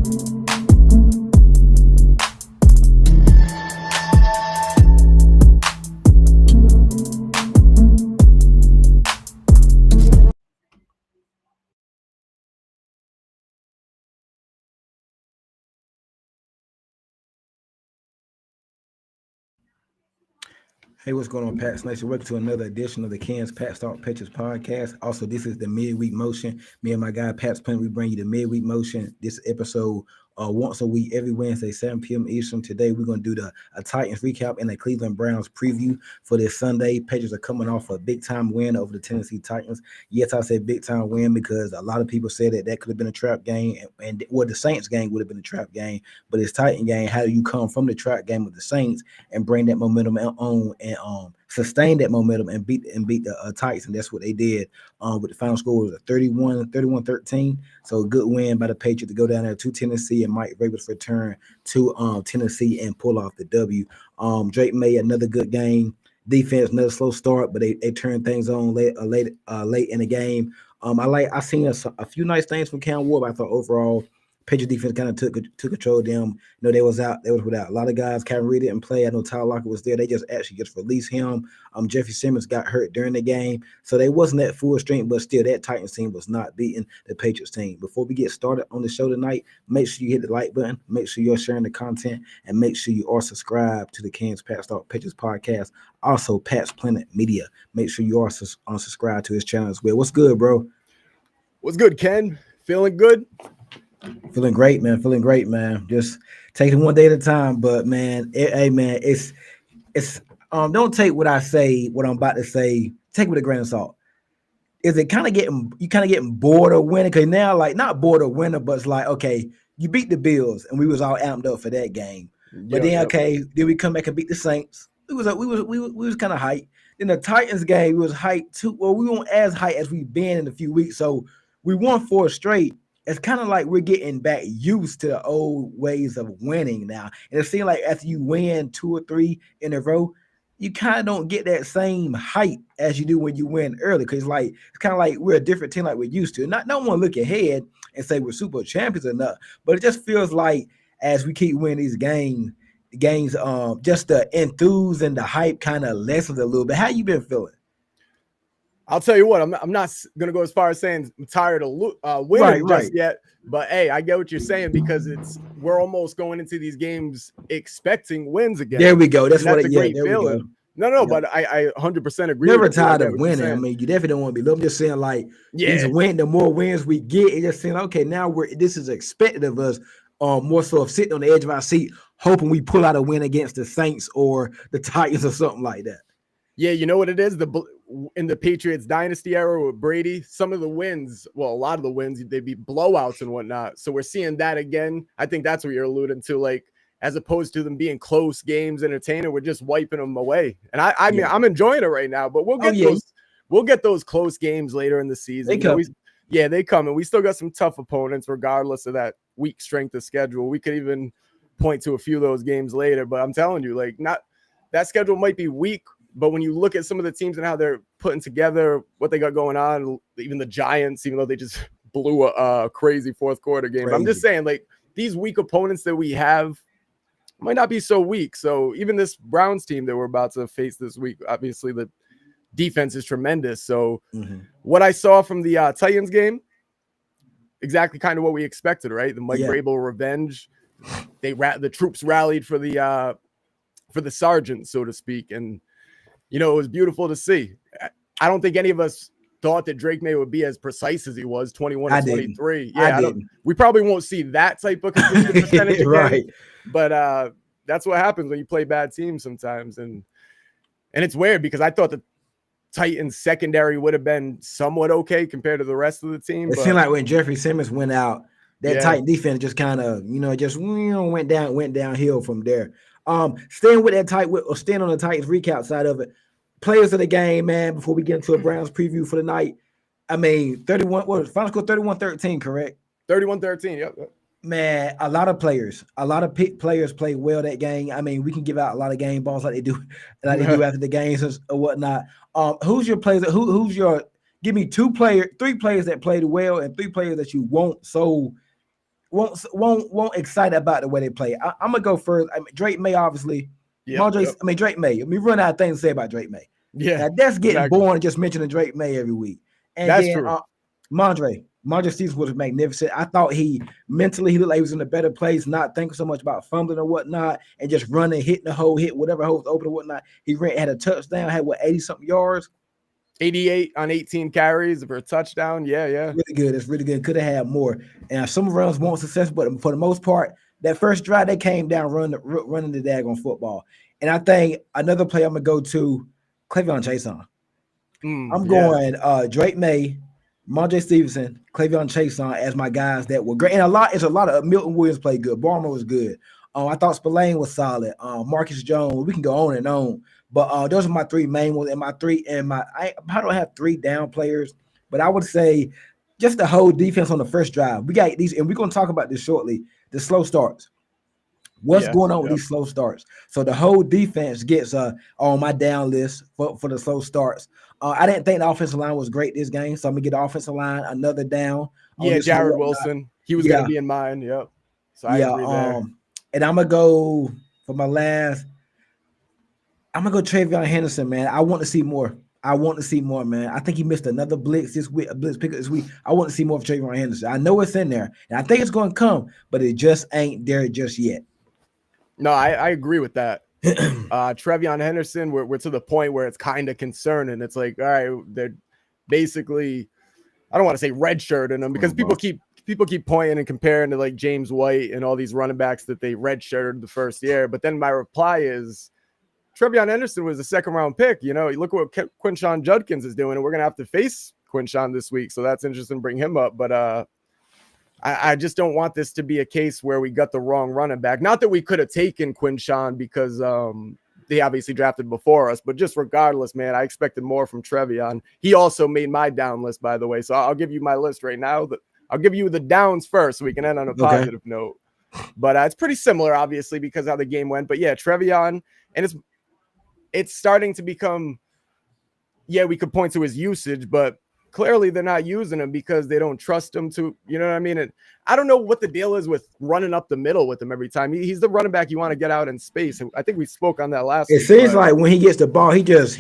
Hey, what's going on, Pats Nation? Welcome to another edition of the Ken's Pat Start Pitchers podcast. Also, this is the midweek motion. Me and my guy Pat's Plant, we bring you the midweek motion. This episode once a week, every Wednesday, 7 p.m. Eastern. Today, we're going to do a Titans recap and a Cleveland Browns preview for this Sunday. Patriots are coming off a big-time win over the Tennessee Titans. Yes, I said big-time win because a lot of people said that could have been a trap game, and the Saints game would have been a trap game, but it's Titan game. How do you come from the trap game with the Saints and bring that momentum on and sustain that momentum and beat the Titans? And that's what they did. With the final score was 31-13. So a good win by the Patriots to go down there to Tennessee, and Mike Vrabel's return to Tennessee and pull off the W. Drake made another good game. Defense, another slow start, but they turned things on late in the game. I seen a few nice things from Cam Ward, but I thought overall Patriot defense kind of took control of them. They was without a lot of guys. Kevin Reed didn't play. I know Tyler Lockett was there. They just released him. Jeffrey Simmons got hurt during the game, so they wasn't at full strength. But still, that Titans team was not beating the Patriots team. Before we get started on the show tonight, make sure you hit the like button. Make sure you're sharing the content, and make sure you are subscribed to the Ken's Pat Start Pitchers podcast. Also, Pat's Planet Media. Make sure you are subscribed to his channel as well. What's good, bro? What's good, Ken? Feeling good? Feeling great, man. Just taking one day at a time. But man, it's don't take what I say, what I'm about to say, take it with a grain of salt. Is it kind of getting bored of winning? Because now, like, not bored of winning, but it's like, okay, you beat the Bills, and we was all amped up for that game. But then we come back and beat the Saints. We was kind of hyped. Then the Titans game, we was hyped too. Well, we weren't as hyped as we've been in a few weeks. So we won 4 straight. It's kind of like we're getting back used to the old ways of winning now. And it seems like after you win 2 or 3 in a row, you kind of don't get that same hype as you do when you win early. Because it's kind of like we're a different team like we're used to. Not want to look ahead and say we're super champions or not, but it just feels like as we keep winning these games, just the enthuse and the hype kind of lessens a little bit. How you been feeling? I'll tell you what, I'm not going to go as far as saying I'm tired of winning just yet. But, hey, I get what you're saying because we're almost going into these games expecting wins again. There we go. That's a great feeling. No, but I 100% agree. Never tired of winning. I mean, you definitely don't want to be. I'm just saying, like, the more wins we get, it's just saying, okay, now this is expected of us. More so of sitting on the edge of our seat, hoping we pull out a win against the Saints or the Titans or something like that. Yeah, you know what it is? In the Patriots dynasty era with Brady, some of the wins, well, a lot of the wins, they'd be blowouts and whatnot. So we're seeing that again. I think that's what you're alluding to, like, as opposed to them being close games, entertaining, we're just wiping them away. And I mean, I'm enjoying it right now, but we'll get those close games later in the season. They come, and we still got some tough opponents, regardless of that weak strength of schedule. We could even point to a few of those games later, but I'm telling you, like, not that schedule might be weak. But when you look at some of the teams and how they're putting together what they got going on, even the Giants, even though they just blew a crazy fourth quarter game, I'm just saying, like, these weak opponents that we have might not be so weak. So even this Browns team that we're about to face this week, obviously the defense is tremendous. So what I saw from the Titans game, exactly kind of what we expected, right? The Mike Vrabel revenge. The troops rallied for the sergeant, so to speak, and it was beautiful to see. I don't think any of us thought that Drake May would be as precise as he was, 21-23. Yeah, we probably won't see that type of completion percentage again. Right. But that's what happens when you play bad teams sometimes. And it's weird because I thought the Titans secondary would have been somewhat okay compared to the rest of the team. It seemed like when Jeffrey Simmons went out, that Titan defense just kind of, went downhill from there. Staying on the Titans recap side of it, players of the game, man, before we get into a Browns preview for the night. I mean, 31, what was final score? 31-13, correct? 31-13, yep. Man, a lot of players played well that game. I mean, we can give out a lot of game balls like they do after the games or whatnot. Who's your players? Give me 3 players that played well and 3 players that you won't so won't excite about the way they play. I'm gonna go first. I mean, Drake May obviously. Yep. I mean Drake May. We run out of things to say about Drake May. Yeah. Now that's getting Exactly. boring just mentioning Drake May every week. And That's then true. Mondre Stevenson was magnificent. I thought he looked like he was in a better place, not thinking so much about fumbling or whatnot, and just running, hitting the hole, hit whatever hole was open or whatnot. He had a touchdown, had 80 something yards. 88 on 18 carries for a touchdown. Yeah. Really good. It's really good. Could have had more. And some runs weren't successful, but for the most part, that first drive they came down running the daggone football. And I think another play I'm gonna go to Cleveon Chason. I'm going Drake May, Mondre Stevenson, Cleveon Chason as my guys that were great. And it's a lot of Milton Williams played good. Barmer was good. I thought Spillane was solid. Marcus Jones. We can go on and on. But those are my three main ones. And I don't have three down players, but I would say just the whole defense on the first drive. We got these, and we're going to talk about this shortly. The slow starts. What's going on with these slow starts? So the whole defense gets on my down list for the slow starts. I didn't think the offensive line was great this game, so I'm gonna get the offensive line another down. Yeah, Jared Wilson. He was gonna be in mine. Yep. So I agree there. And I'm gonna go for my last. I'm gonna go Travion Henderson, man. I want to see more. Man. I think he missed another blitz this week, a blitz pickup this week. I want to see more of Travion Henderson. I know it's in there, and I think it's going to come, but it just ain't there just yet. No, I agree with that. Travion Henderson, we're to the point where it's kind of concerning. It's like, all right, they're basically, I don't want to say redshirting them because people keep pointing and comparing to like James White and all these running backs that they redshirted the first year. But then my reply is, Travion Henderson was a second-round pick. You know, you look what Quinshon Judkins is doing, and we're going to have to face Quinshon this week. So that's interesting to bring him up. But I just don't want this to be a case where we got the wrong running back. Not that we could have taken Quinshon because they obviously drafted before us, but just regardless, man, I expected more from Travion. He also made my down list, by the way. So I'll give you my list right now. I'll give you the downs first so we can end on a positive note. But it's pretty similar, obviously, because how the game went. But yeah, Travion, and it's starting to become, we could point to his usage, but clearly they're not using him because they don't trust him to, you know what I mean? And I don't know what the deal is with running up the middle with him every time. He's the running back you want to get out in space. I think we spoke on that last week. It seems like when he gets the ball, he just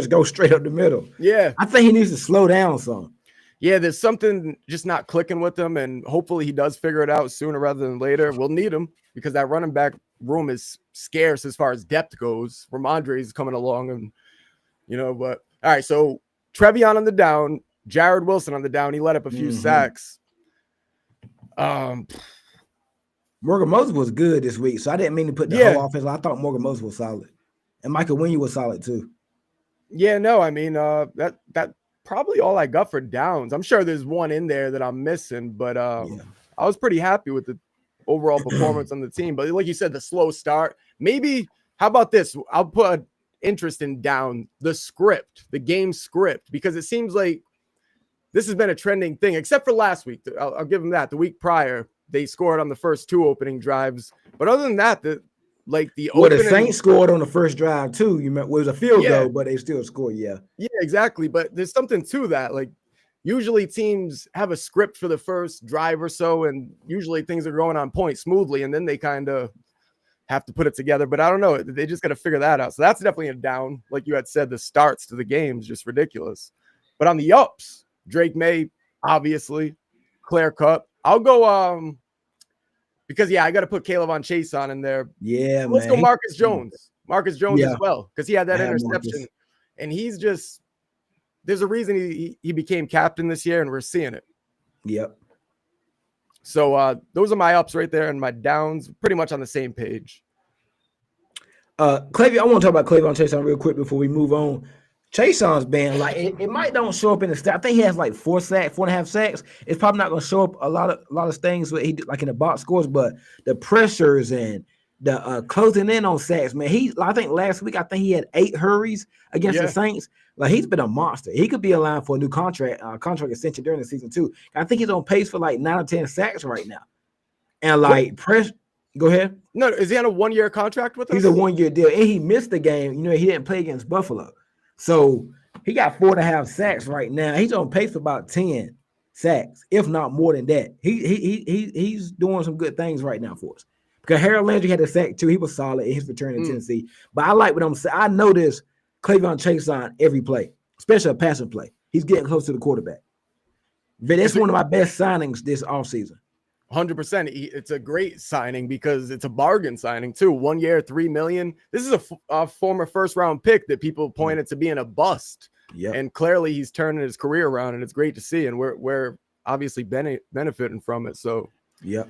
go straight up the middle. Yeah. I think he needs to slow down some. Yeah, there's something just not clicking with him, and hopefully he does figure it out sooner rather than later. We'll need him because that running back room is scarce as far as depth goes. Ramondre's coming along, and but all right. So Travion on the down, Jared Wilson on the down. He let up a few sacks. Morgan Moses was good this week, so I didn't mean to put the whole offense. I thought Morgan Moses was solid, and Michael Winyard was solid too. Yeah, no, I mean that probably all I got for downs. I'm sure there's one in there that I'm missing, but I was pretty happy with the overall performance on the team. But like you said, the slow start. Maybe, how about this? I'll put interest in down the script, the game script, because it seems like this has been a trending thing, except for last week. I'll give them that. The week prior, they scored on the first two opening drives. But other than that, the Saints scored on the first drive too. You meant it was a field goal, but they still scored. Yeah, exactly. But there's something to that. Like usually teams have a script for the first drive or so, and usually things are going on point smoothly, and then they kind of have to put it together. But I don't know. They just got to figure that out. So that's definitely a down. Like you had said, the starts to the games just ridiculous. But on the ups, Drake May, obviously, clear cut. I'll go because I got to put K'Lavon Chason in there. Yeah, let's go Marcus Jones. Marcus Jones as well, because he had that interception, Marcus. And he's just, there's a reason he became captain this year, and we're seeing it. Yep. So those are my ups right there, and my downs pretty much on the same page. Cleveon, I want to talk about K'Lavon Chason real quick before we move on. Chason's been like it might don't show up in the stat. I think he has like 4.5 sacks. It's probably not going to show up a lot of things where he like in the box scores, but the pressures and the closing in on sacks, man. I think last week he had 8 hurries against the Saints. Like he's been a monster. He could be in line for a new contract extension during the season too. I think he's on pace for like 9 or 10 sacks right now. And like go ahead. No, is he on a 1-year contract with us? He's a 1-year deal, and he missed the game. He didn't play against Buffalo. So he got 4.5 sacks right now. He's on pace for about 10. sacks, if not more than that. He's doing some good things right now for us. Because Harold Landry had a sack too. He was solid in his return in Tennessee. But I like what I'm saying. I noticed Cleveland Chase on every play, especially a passing play. He's getting close to the quarterback. That's one of my best signings this offseason. 100%. It's a great signing because it's a bargain signing too. 1 year, $3 million. This is a former first round pick that people pointed to being a bust. Yep. And clearly he's turning his career around, and it's great to see. And we're obviously benefiting from it. So yep.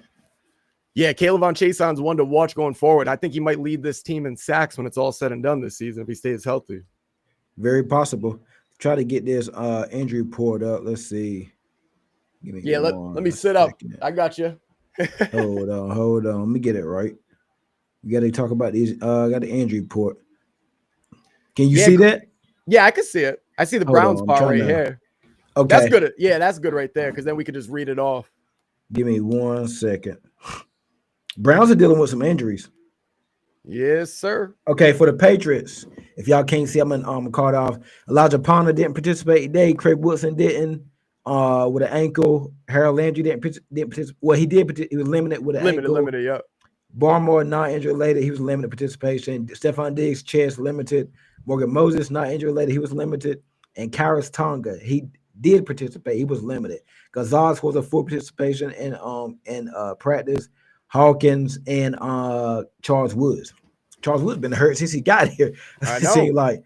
Yeah, K'Lavon Chaison's one to watch going forward. I think he might lead this team in sacks when it's all said and done this season if he stays healthy. Very possible. Try to get this injury report up. Let's see. Give me let me sit up. I got you. hold on. Let me get it right. We got to talk about these. Got the injury report. Can you see that? Yeah, I can see it. I see the Browns part right here. Okay. That's good. Yeah, that's good right there because then we could just read it off. Give me 1 second. Browns are dealing with some injuries. Yes, sir. Okay, for the Patriots, if y'all can't see, I'm in card off. Elijah Palmer didn't participate today. Craig Woodson didn't. With an ankle. Harold Landry didn't participate. Well, he did. He was limited with an ankle. Limited, yeah. Barmore not injured related. He was limited participation. Stephon Diggs chest limited. Morgan Moses not injured related. He was limited. And Karis Tonga, he did participate. He was limited. Gonzalez was a full participation in practice. Hawkins and Charles Woods. Charles Woods been hurt since he got here. I know. Seemed like.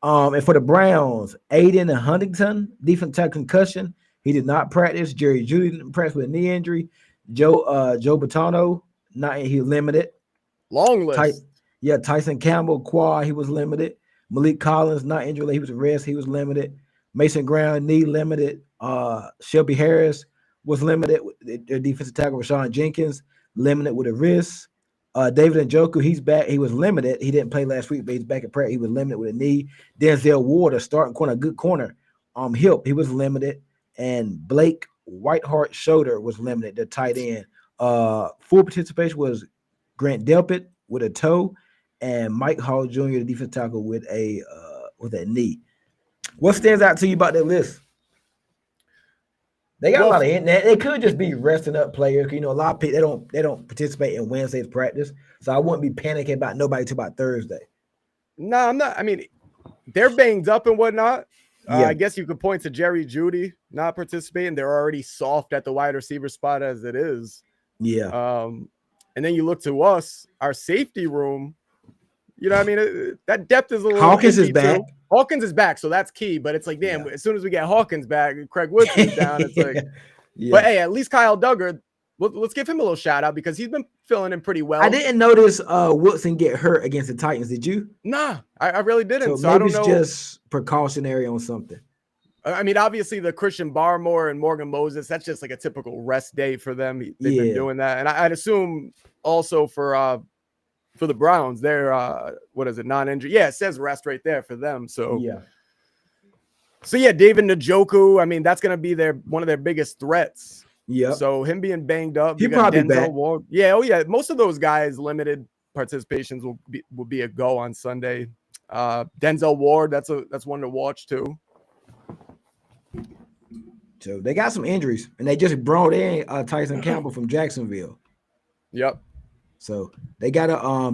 And for the Browns, Aiden Huntington, defensive tackle concussion. He did not practice. Jerry Jeudy didn't practice with a knee injury. Joe Batano, he limited. Long list. Tyson Campbell, quad, he was limited. Malik Collins, not injured. He was at rest. He was limited. Mason Graham, knee limited. Shelby Harris was limited. Their defensive tackle, Rashawn Jenkins, limited with a wrist. David Njoku, he's back. He was limited. He didn't play last week, but he's back at practice. He was limited with a knee. Denzel Ward, a starting corner, a good corner, hip, he was limited. And Blake Whiteheart shoulder was limited, the tight end. Full participation was Grant Delpit with a toe, and Mike Hall Jr., the defensive tackle, with a knee. What stands out to you about that list? They got a lot of in there. They could just be resting up players. You know, a lot of people they don't participate in Wednesday's practice, so I wouldn't be panicking about nobody till about Thursday. No, I'm not. I mean, they're banged up and whatnot. I guess you could point to Jerry Jeudy not participating. They're already soft at the wide receiver spot as it is. Yeah. And then you look to us, our safety room. You know what I mean? That depth is a little. Hawkins is back. Too. Hawkins is back, so that's key. But it's like, damn, as soon as we get Hawkins back, Craig Woodson's down. It's like, But hey, at least Kyle Duggar, let's give him a little shout out because he's been filling in pretty well. I didn't notice Woodson get hurt against the Titans. Did you? Nah, I really didn't. So I don't know. It's just precautionary on something. I mean, obviously the Christian Barmore and Morgan Moses, that's just like a typical rest day for them. They've been doing that. And I'd assume also for the Browns, they're non-injury. Yeah, it says rest right there for them. So David Njoku, I mean, that's gonna be one of their biggest threats. Yeah. So him being banged up, he'll probably be back. Ward. Yeah, most of those guys limited participations will be a go on Sunday. Denzel Ward, that's one to watch too. So they got some injuries, and they just brought in Tyson Campbell from Jacksonville. Yep. So they got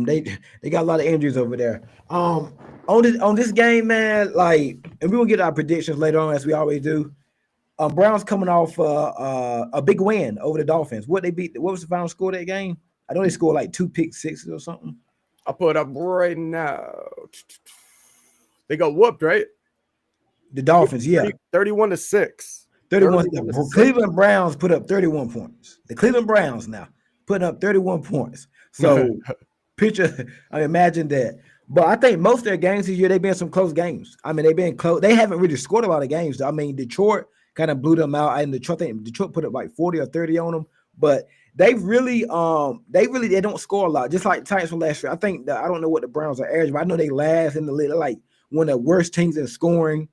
they got a lot of injuries over there. On this game, man, and we will get our predictions later on as we always do. Browns coming off a big win over the Dolphins. What was the final score of that game? I know they scored like 2 pick sixes or something. I'll put up right now. They got whooped, right? The Dolphins, 31-6. 31. The Cleveland Browns put up 31 points. The Cleveland Browns now putting up 31 points. So imagine that. But I think most of their games this year, they've been some close games. I mean, they've been close. They haven't really scored a lot of games. I mean, Detroit kind of blew them out. And Detroit put up like 40 or 30 on them. But they don't score a lot, just like Titans from last year. I think I don't know what the Browns are average, but I know they last in the league. They're like one of the worst teams in scoring.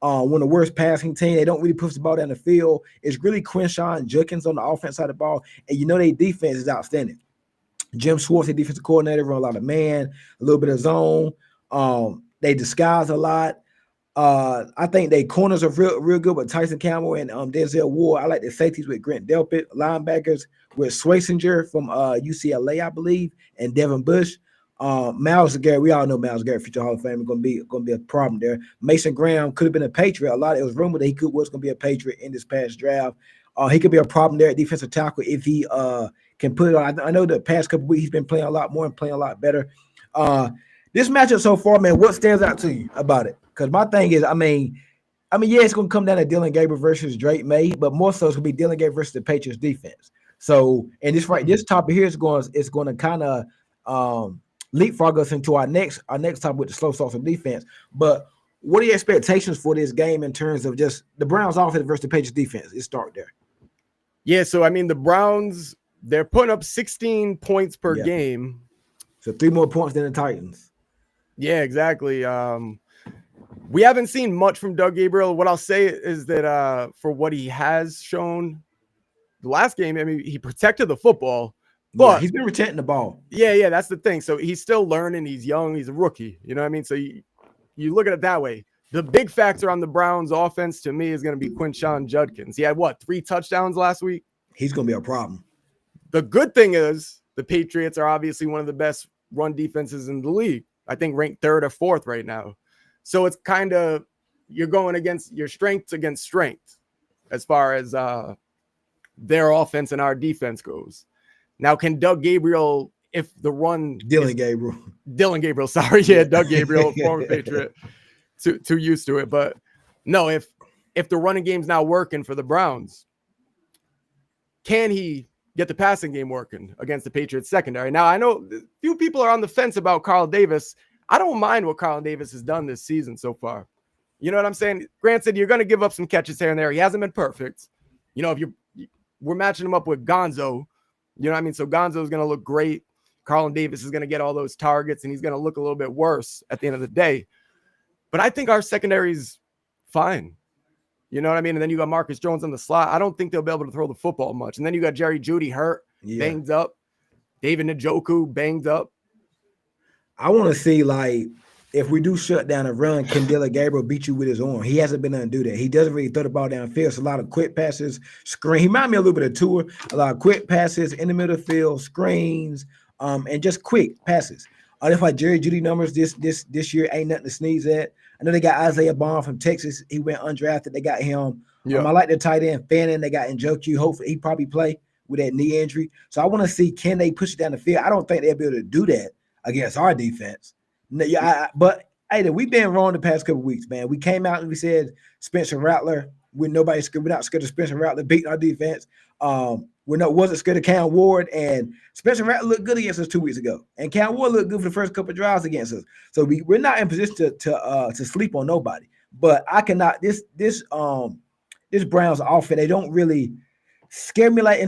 One of the worst passing team. They don't really push the ball down the field. It's really Crenshaw and Judkins on the offense side of the ball. And their defense is outstanding. Jim Schwartz, the defensive coordinator, run a lot of man, a little bit of zone. They disguise a lot. I think they corners are real good with Tyson Campbell and Denzel Ward. I like the safeties with Grant Delpit, linebackers with Swaysinger from UCLA, I believe, and Devin Bush. Miles Garrett, we all know Miles Garrett, future Hall of Fame, gonna be a problem there. Mason Graham could have been a Patriot. It was rumored that he was gonna be a Patriot in this past draft. He could be a problem there at defensive tackle if he can put it on. I know the past couple weeks he's been playing a lot more and playing a lot better. This matchup so far, man, what stands out to you about it? Because my thing is, yeah, it's gonna come down to Dylan Gabriel versus Drake May, but more so it's gonna be Dylan Gabriel versus the Patriots defense. So, and this topic here is going to kind of leapfrog us into our next topic with the slow sauce of defense. But what are your expectations for this game in terms of just the Browns offense versus the Patriots defense? Let's start there. Yeah, so I mean the Browns, they're putting up 16 points per game. So 3 more points than the Titans. Yeah, exactly. We haven't seen much from Doug Gabriel. What I'll say is that for what he has shown the last game, I mean, he protected the football, but he's been protecting the ball. Yeah, that's the thing. So he's still learning. He's young. He's a rookie. You know what I mean? So you look at it that way. The big factor on the Browns offense to me is going to be Quinshon Judkins. He had 3 touchdowns last week? He's going to be a problem. The good thing is the Patriots are obviously one of the best run defenses in the league. I think ranked 3rd or 4th right now. So it's kind of, you're going against your strengths against strength as far as their offense and our defense goes. Now, can Doug Gabriel, if the run... Dylan Gabriel, sorry. Yeah, Doug Gabriel, former Patriot, too used to it. But no, if the running game's not working for the Browns, can he get the passing game working against the Patriots secondary? Now, I know a few people are on the fence about Carl Davis. I don't mind what Carl Davis has done this season so far. You know what I'm saying? Granted, you're going to give up some catches here and there. He hasn't been perfect. You know, we're matching him up with Gonzo, you know what I mean? So Gonzo is going to look great. Carlton Davis is going to get all those targets, and he's going to look a little bit worse at the end of the day. But I think our secondary's fine. You know what I mean? And then you got Marcus Jones on the slot. I don't think they'll be able to throw the football much. And then you got Jerry Jeudy hurt, banged up. David Njoku banged up. I want to see, like, if we do shut down a run, can Dylan Gabriel beat you with his arm? He hasn't been able to do that. He doesn't really throw the ball downfield. It's a lot of quick passes, screen. He reminds me a little bit of Tua. A lot of quick passes in the middle of the field, screens, and just quick passes. That's why Jerry Jeudy numbers this year ain't nothing to sneeze at. I know they got Isaiah Bond from Texas. He went undrafted. They got him. I like the tight end Fannin. They got Njoku. Hopefully he probably play with that knee injury. So I want to see, can they push it down the field? I don't think they'll be able to do that against our defense. But hey, we've been wrong the past couple of weeks, man. We came out and we said Spencer Rattler. We're not scared of Spencer Rattler beating our defense. Wasn't scared of Cam Ward, and Spencer Rattler looked good against us 2 weeks ago, and Cam Ward looked good for the first couple of drives against us. So we're not in position to sleep on nobody. But I cannot. This Browns offense, they don't really scare me like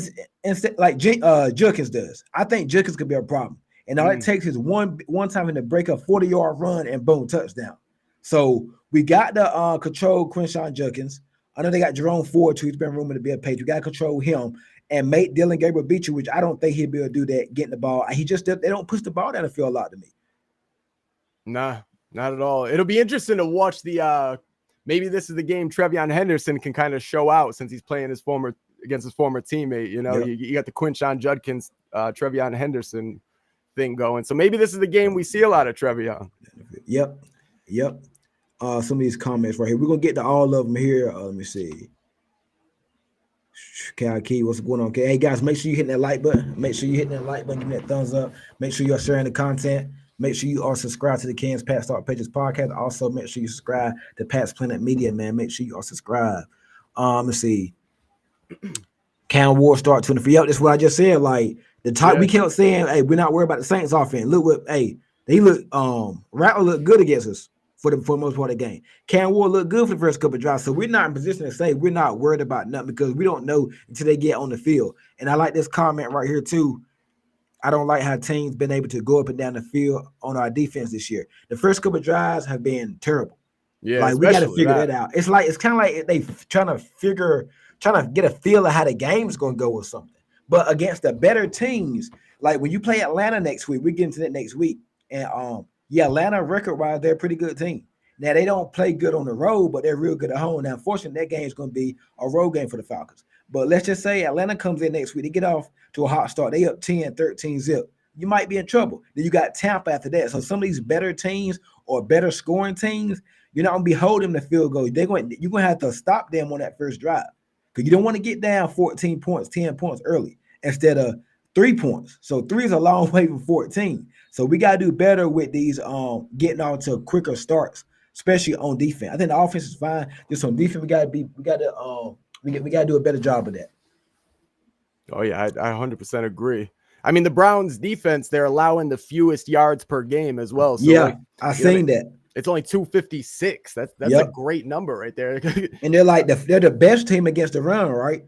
Judkins does. I think Judkins could be a problem. And all it takes is one time in the break, a 40-yard run, and boom, touchdown. So we got to control Quinshon Judkins. I know they got Jerome Ford, too. He's been rumored to be a Patriot. We got to control him and make Dylan Gabriel beat you, which I don't think he'll be able to do that, getting the ball. They don't push the ball down the field a lot to me. Nah, not at all. It'll be interesting to watch maybe this is the game Trevion Henderson can kind of show out since he's playing against his former teammate. You know, you got the Quinshon Judkins, Trevion Henderson thing going. So maybe this is the game we see a lot of Trevion. Yep. Some of these comments right here. We're gonna get to all of them here. Let me see. Cal Key, what's going on? Okay, hey guys, make sure you hit that like button. Make sure you hit that like button, give me that thumbs up. Make sure you are sharing the content. Make sure you are subscribed to the Kansas Pat Start Patriots podcast. Also, make sure you subscribe to Pat's Planet Media, man. Make sure you are subscribed. Let's see. Cam Ward start 23. Yep, that's what I just said. Like the top, we kept saying, hey, we're not worried about the Saints offense. Look what, they look. Rattler looked good against us for the most part of the game. Cam Ward looked good for the first couple of drives, so we're not in position to say we're not worried about nothing because we don't know until they get on the field. And I like this comment right here too. I don't like how teams been able to go up and down the field on our defense this year. The first couple of drives have been terrible. Yeah, like we got to figure that out. It's kind of like they trying to get a feel of how the game's going to go or something. But against the better teams, like when you play Atlanta next week, we get into that next week. And Atlanta record-wise, they're a pretty good team. Now they don't play good on the road, but they're real good at home. Now, unfortunately, that game is going to be a road game for the Falcons. But let's just say Atlanta comes in next week. They get off to a hot start. They up 10, 13 zip. You might be in trouble. Then you got Tampa after that. So some of these better teams or better scoring teams, you're not going to be holding the field goal. You're going to have to stop them on that first drive because you don't want to get down 14 points, 10 points early instead of 3 points. So 3 is a long way from 14. So we got to do better with these getting on to quicker starts, especially on defense. I think the offense is fine. Just on defense, we got to do a better job of that. Oh yeah, I 100% agree. I mean, the Browns defense, they're allowing the fewest yards per game as well. So yeah, I seen that. It's only 256. That's a great number right there. And they're the best team against the run, right?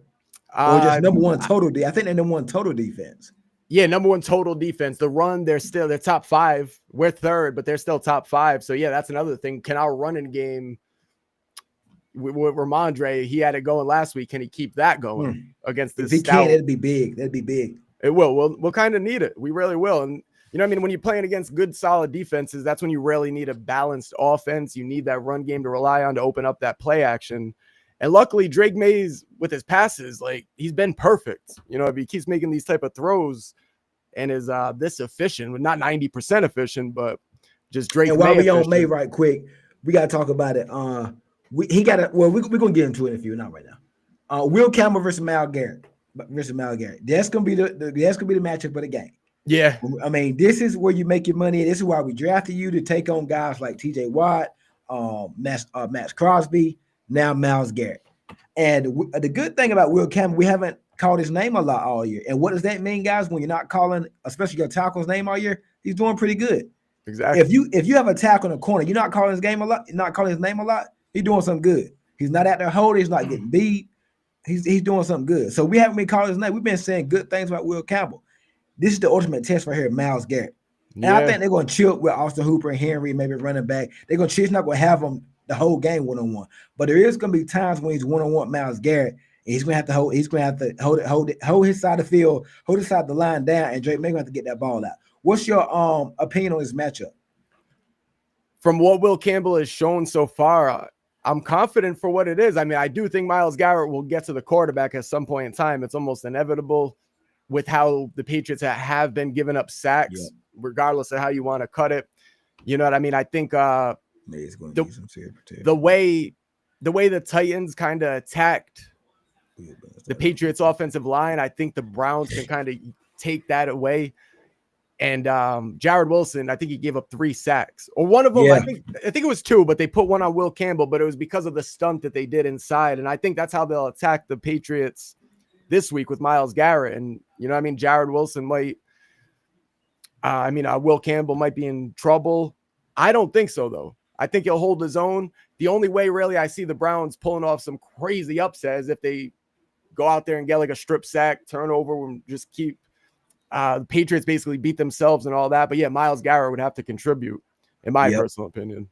Or just number one total. I think they're number one total defense. Yeah, number one total defense. The run, they're top 5. We're third, but they're still top 5. So yeah, that's another thing. Can our running game with Ramondre, he had it going last week. Can he keep that going against this? If he can, it'd be big. That'd be big. It will. We'll kind of need it. We really will. And you know, I mean, when you're playing against good, solid defenses, that's when you really need a balanced offense. You need that run game to rely on to open up that play action. And luckily, Drake Mays with his passes, like he's been perfect. You know, if he keeps making these type of throws and is this efficient, not 90% efficient, but just Drake. And while we on May right quick, we got to talk about it. We're gonna get into it in a few, not right now. Will Campbell versus Myles Garrett. That's gonna be the matchup for the game. Yeah, I mean, this is where you make your money. This is why we drafted you to take on guys like T.J. Watt, Max Crosby, now Myles Garrett. And the good thing about Will Campbell, we haven't called his name a lot all year. And what does that mean, guys? When you're not calling, especially your tackle's name all year, he's doing pretty good. Exactly. If you have a tackle in the corner, you're not calling his game a lot. You're not calling his name a lot. He's doing something good. He's not out there holding. He's not getting beat. He's doing something good. So we haven't been calling his name. We've been saying good things about Will Campbell. This is the ultimate test right here, Myles Garrett. And I think they're going to chill with Austin Hooper and Henry, maybe running back. They're going to chill. He's not going to have them the whole game one-on-one. But there is going to be times when he's one-on-one Myles Garrett, and he's going to have to hold. He's going to have to hold his side of the field, hold his side of the line down, and Drake may have to get that ball out. What's your opinion on this matchup? From what Will Campbell has shown so far, I'm confident for what it is. I mean, I do think Myles Garrett will get to the quarterback at some point in time. It's almost inevitable with how the Patriots have been giving up sacks, regardless of how you want to cut it. You know what I mean? I think the way the Titans kind of attacked the Patriots offensive line, I think the Browns can kind of take that away. And Jared Wilson, I think he gave up 3 sacks, or one of them. I think it was 2, but they put one on Will Campbell, but it was because of the stunt that they did inside. And I think that's how they'll attack the Patriots this week with Myles Garrett. And, you know, I mean, Jared Wilson might, Will Campbell might be in trouble. I don't think so, though. I think he'll hold his own. The only way really I see the Browns pulling off some crazy upset is if they go out there and get like a strip sack, turnover, and just keep the Patriots basically beat themselves and all that. But yeah, Myles Garrett would have to contribute, in my personal opinion.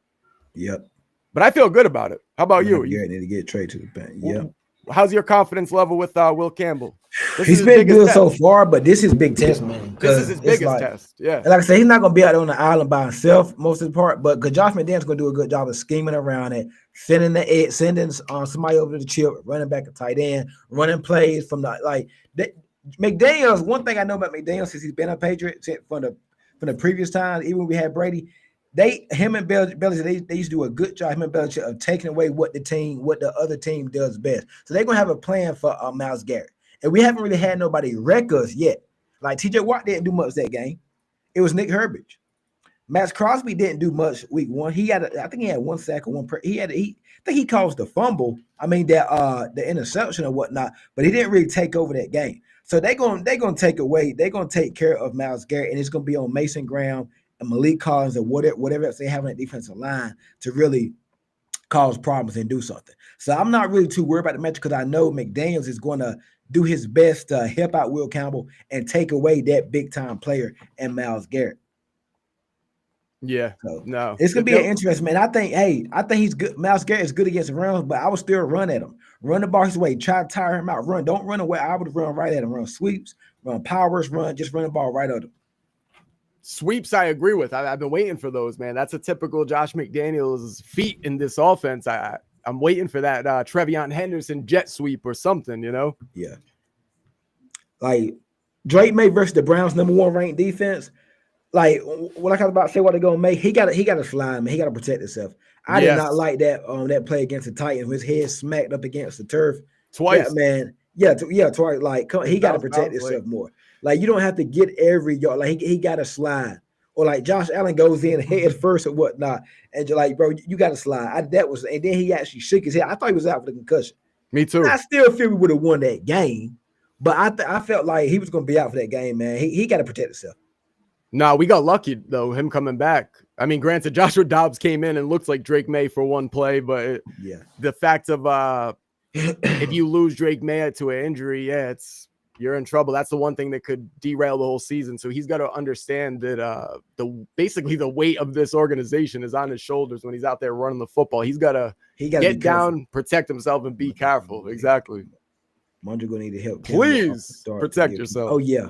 Yep. But I feel good about it. How about you? You need to get traded to the bank. Yeah. How's your confidence level with Will Campbell? He's been good so far, but this is big test, man. This is his biggest test. Yeah. Like I said, he's not going to be out on the island by himself most of the part, but Josh McDaniels going to do a good job of scheming around it, sending somebody over to the chip, running back a tight end, running plays from McDaniels. One thing I know about McDaniels since he's been a Patriot from the previous times, even when we had Brady, him and Belichick, they used to do a good job. Him and Belichick of taking away what the other team does best. So they're gonna have a plan for Myles Garrett, and we haven't really had nobody wreck us yet. Like T.J. Watt didn't do much that game. It was Nick Herbage. Max Crosby didn't do much week 1. I think he had 1 sack or 1. I think he caused the fumble. I mean the interception or whatnot, but he didn't really take over that game. So they're gonna take care of Myles Garrett, and it's gonna be on Mason Graham and Malik Collins or whatever else they have on that defensive line to really cause problems and do something. So I'm not really too worried about the match because I know McDaniels is going to do his best to help out Will Campbell and take away that big time player and Myles Garrett. Yeah, so no, it's gonna be an interesting, man. I think he's good. Myles Garrett is good against the runs, but I would still run at him. Run the ball his way. Try to tire him out. Don't run away. I would run right at him. Run sweeps, run powers, just run the ball right at him. Sweeps, I agree with. I've been waiting for those, man. That's a typical Josh McDaniels feat in this offense. I'm waiting for that Trevion Henderson jet sweep or something, you know? Yeah. Like Drake May versus the Browns #1 ranked defense. Like what I was about to say, what they're gonna make, he got to slide, man. He got to protect himself. I did not Yes. like that play against the Titans. His head smacked up against the turf. Twice. That man, twice. Like he got to protect himself more. Like you don't have to get every yard. Like he got to slide. Or like Josh Allen goes in head first or whatnot, and you're like, bro, you got to slide. And then he actually shook his head. I thought he was out for the concussion. Me too. I still feel we would have won that game, but I felt like he was going to be out for that game, man. He got to protect himself. No, we got lucky though, him coming back. I mean, granted, Joshua Dobbs came in and looked like Drake May for one play, but the fact of if you lose Drake May to an injury, you're in trouble. That's the one thing that could derail the whole season. So he's got to understand that basically the weight of this organization is on his shoulders when he's out there running the football. He's got to get down, protect himself, and be careful. Exactly. Mondre gonna need to help. Please protect yourself. Oh yeah,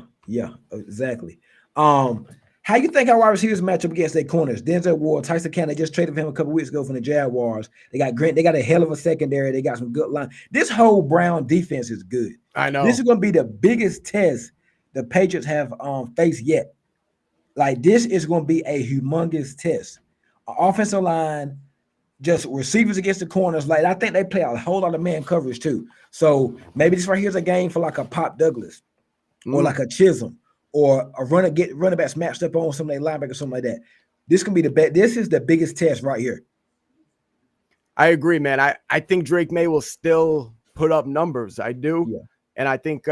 exactly. How you think our wide receivers match up against their corners? Denzel Ward, Tyson Campbell, they just traded for him a couple weeks ago from the Jaguars. They got Grant. They got a hell of a secondary. They got some good line. This whole Brown defense is good. I know. This is going to be the biggest test the Patriots have faced yet. Like this is going to be a humongous test. Offensive line, just receivers against the corners. Like I think they play a whole lot of man coverage too. So maybe this right here is a game for like a Pop Douglas or like a Chisholm. Or a running backs matched up on something like linebacker, something like that. This can be the best. This is the biggest test right here. I agree, man. I think Drake May will still put up numbers. I do. Yeah. And I think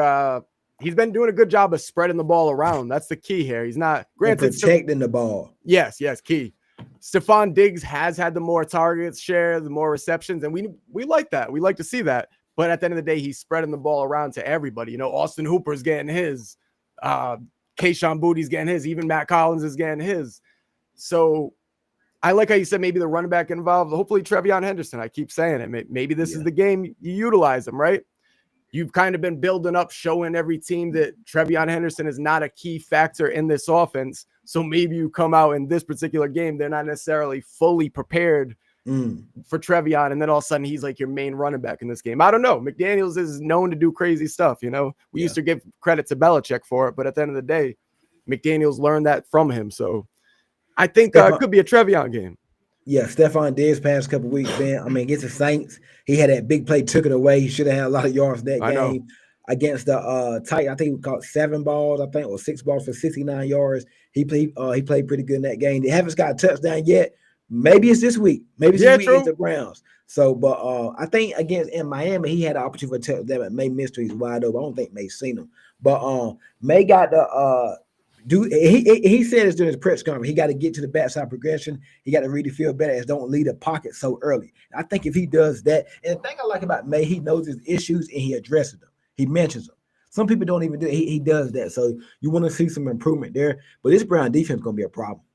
he's been doing a good job of spreading the ball around. That's the key here. He's not granted protecting the ball. Yes, key. Stephon Diggs has had the more targets share, the more receptions, and we like that. We like to see that. But at the end of the day, he's spreading the ball around to everybody. You know, Austin Hooper's getting his. Kayshon Bouttie's getting his, even Matt Collins is getting his. So I like how you said maybe the running back involved. Hopefully Trevion Henderson. I keep saying it. Maybe this is the game you utilize him, right? You've kind of been building up, showing every team that Trevion Henderson is not a key factor in this offense. So maybe you come out in this particular game, they're not necessarily fully prepared for Trevion, and then all of a sudden he's like your main running back in this game. I don't know. McDaniels is known to do crazy stuff, you know. We used to give credit to Belichick for it, but at the end of the day, McDaniels learned that from him. So I think it could be a Trevion game. Yeah, Stephon Diggs past couple weeks, man. I mean, against the Saints, he had that big play, took it away. He should have had a lot of yards that game. Against the Titans, I think he caught 7 balls, or 6 balls for 69 yards. He played pretty good in that game. They haven't got a touchdown yet. Maybe it's this week. Maybe it's this week against the Browns. So, but I think in Miami, he had an opportunity for a touchdown. May missed him. He's wide open. I don't think May seen him. But May got the he said it's during his press conference. He got to get to the backside progression. He got to read the field better as don't lead a pocket so early. I think if he does that, and the thing I like about May, he knows his issues and he addresses them. He mentions them. Some people don't even do it. He does that. So you want to see some improvement there. But this Brown defense is going to be a problem.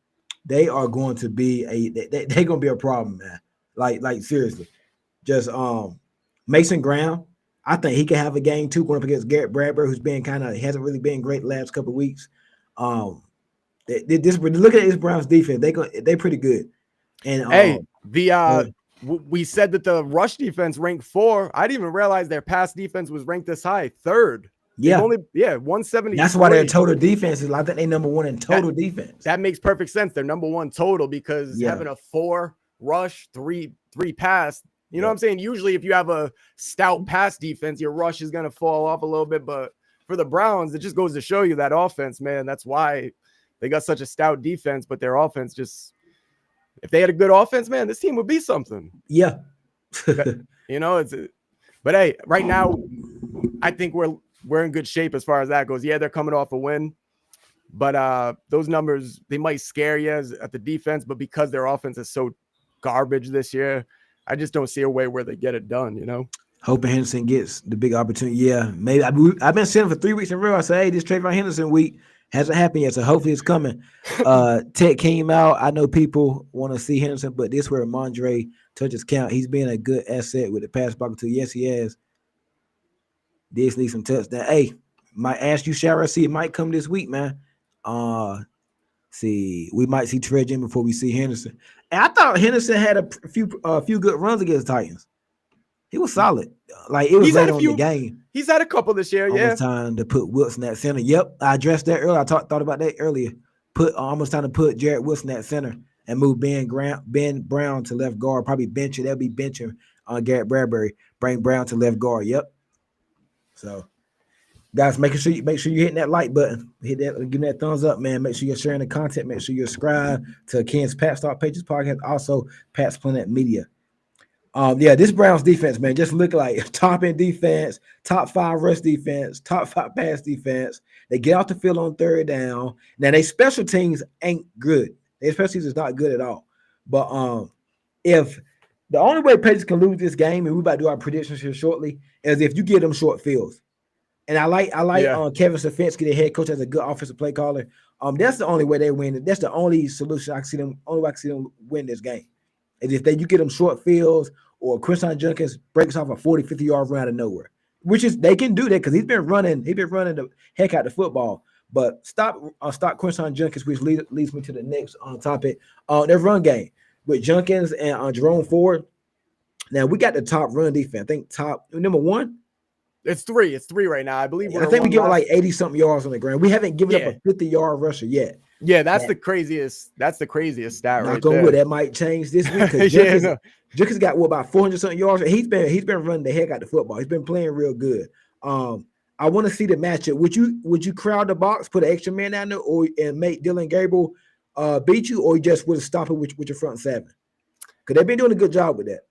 They are going to be they're going to be a problem, man. Like seriously. Just Mason Graham, I think he can have a game too going up against Garrett Bradbury, who's been hasn't really been great the last couple of weeks. Look at this Browns defense. They're pretty good. And we said that the rush defense ranked 4. I didn't even realize their pass defense was ranked this high, 3rd. Yeah, 170. That's why their total defense is. I think they number 1 in total defense. That makes perfect sense. They're number 1 total because having a 4 rush, 3 pass. You know what I'm saying? Usually, if you have a stout pass defense, your rush is gonna fall off a little bit. But for the Browns, it just goes to show you that offense, man. That's why they got such a stout defense. But their offense if they had a good offense, man, this team would be something. Yeah, you know But hey, right now, I think we're in good shape as far as that goes. Yeah, they're coming off a win, but those numbers, they might scare you at the defense, but because their offense is so garbage this year, I just don't see a way where they get it done, you know? Hoping Henderson gets the big opportunity. Yeah, maybe. I've been saying for 3 weeks in a row. I say, hey, this Trayvon Henderson week hasn't happened yet, so hopefully it's coming. Tech came out. I know people want to see Henderson, but this where Mondre touches count. He's been a good asset with the pass blocker too. Yes, he has. This needs some touchdown. Hey, might ask you, shall I see? It might come this week, man. See, we might see Trey Jim before we see Henderson. And I thought Henderson had a few good runs against Titans. He was solid. Like it was late on the game. He's had a couple this year. Almost time to put Wilson at center. Yep, I addressed that earlier. I thought about that earlier. Almost time to put Jarrett Wilson at center and move Ben Brown to left guard. Probably bench it. They'll be benching on Garrett Bradbury. Bring Brown to left guard. Yep. So, guys, make sure you're hitting that like button. Hit that, give me that thumbs up, man. Make sure you're sharing the content. Make sure you subscribe to Ken's Pat Start Pages podcast. Also, Pat's Planet Media. This Browns defense, man, just look like top end defense, top 5 rush defense, top 5 pass defense. They get off the field on third down. Now, their special teams ain't good. Their special teams is not good at all. But if the only way Patriots can lose this game, and we're about to do our predictions here shortly, is if you give them short fields. And I like Kevin Stefanski, the head coach, as a good offensive play caller. That's the only way they win. That's the only solution I can see them. Only way I can see them win this game is if you get them short fields. Or Quinshon Judkins breaks off a 40, 50-yard run out of nowhere, which is they can do that because he's been running the heck out of football. But stop Quinshon Judkins, which leads me to the next topic. Their run game with Judkins and Jerome Ford. Now we got the top run defense. I think top number 1. It's 3. It's 3 right now. I believe. I think we give it like 80-something yards on the ground. We haven't given up a 50-yard rusher yet. Yeah, that's the craziest. That's the craziest stat right there. Wood, that might change this week because Judkins got about 400-something yards. He's been running the heck out the football. He's been playing real good. I want to see the matchup. Would you crowd the box, put an extra man down there, and make Dylan Gabriel beat you, or you just would stop it with your front 7? Because they've been doing a good job with that.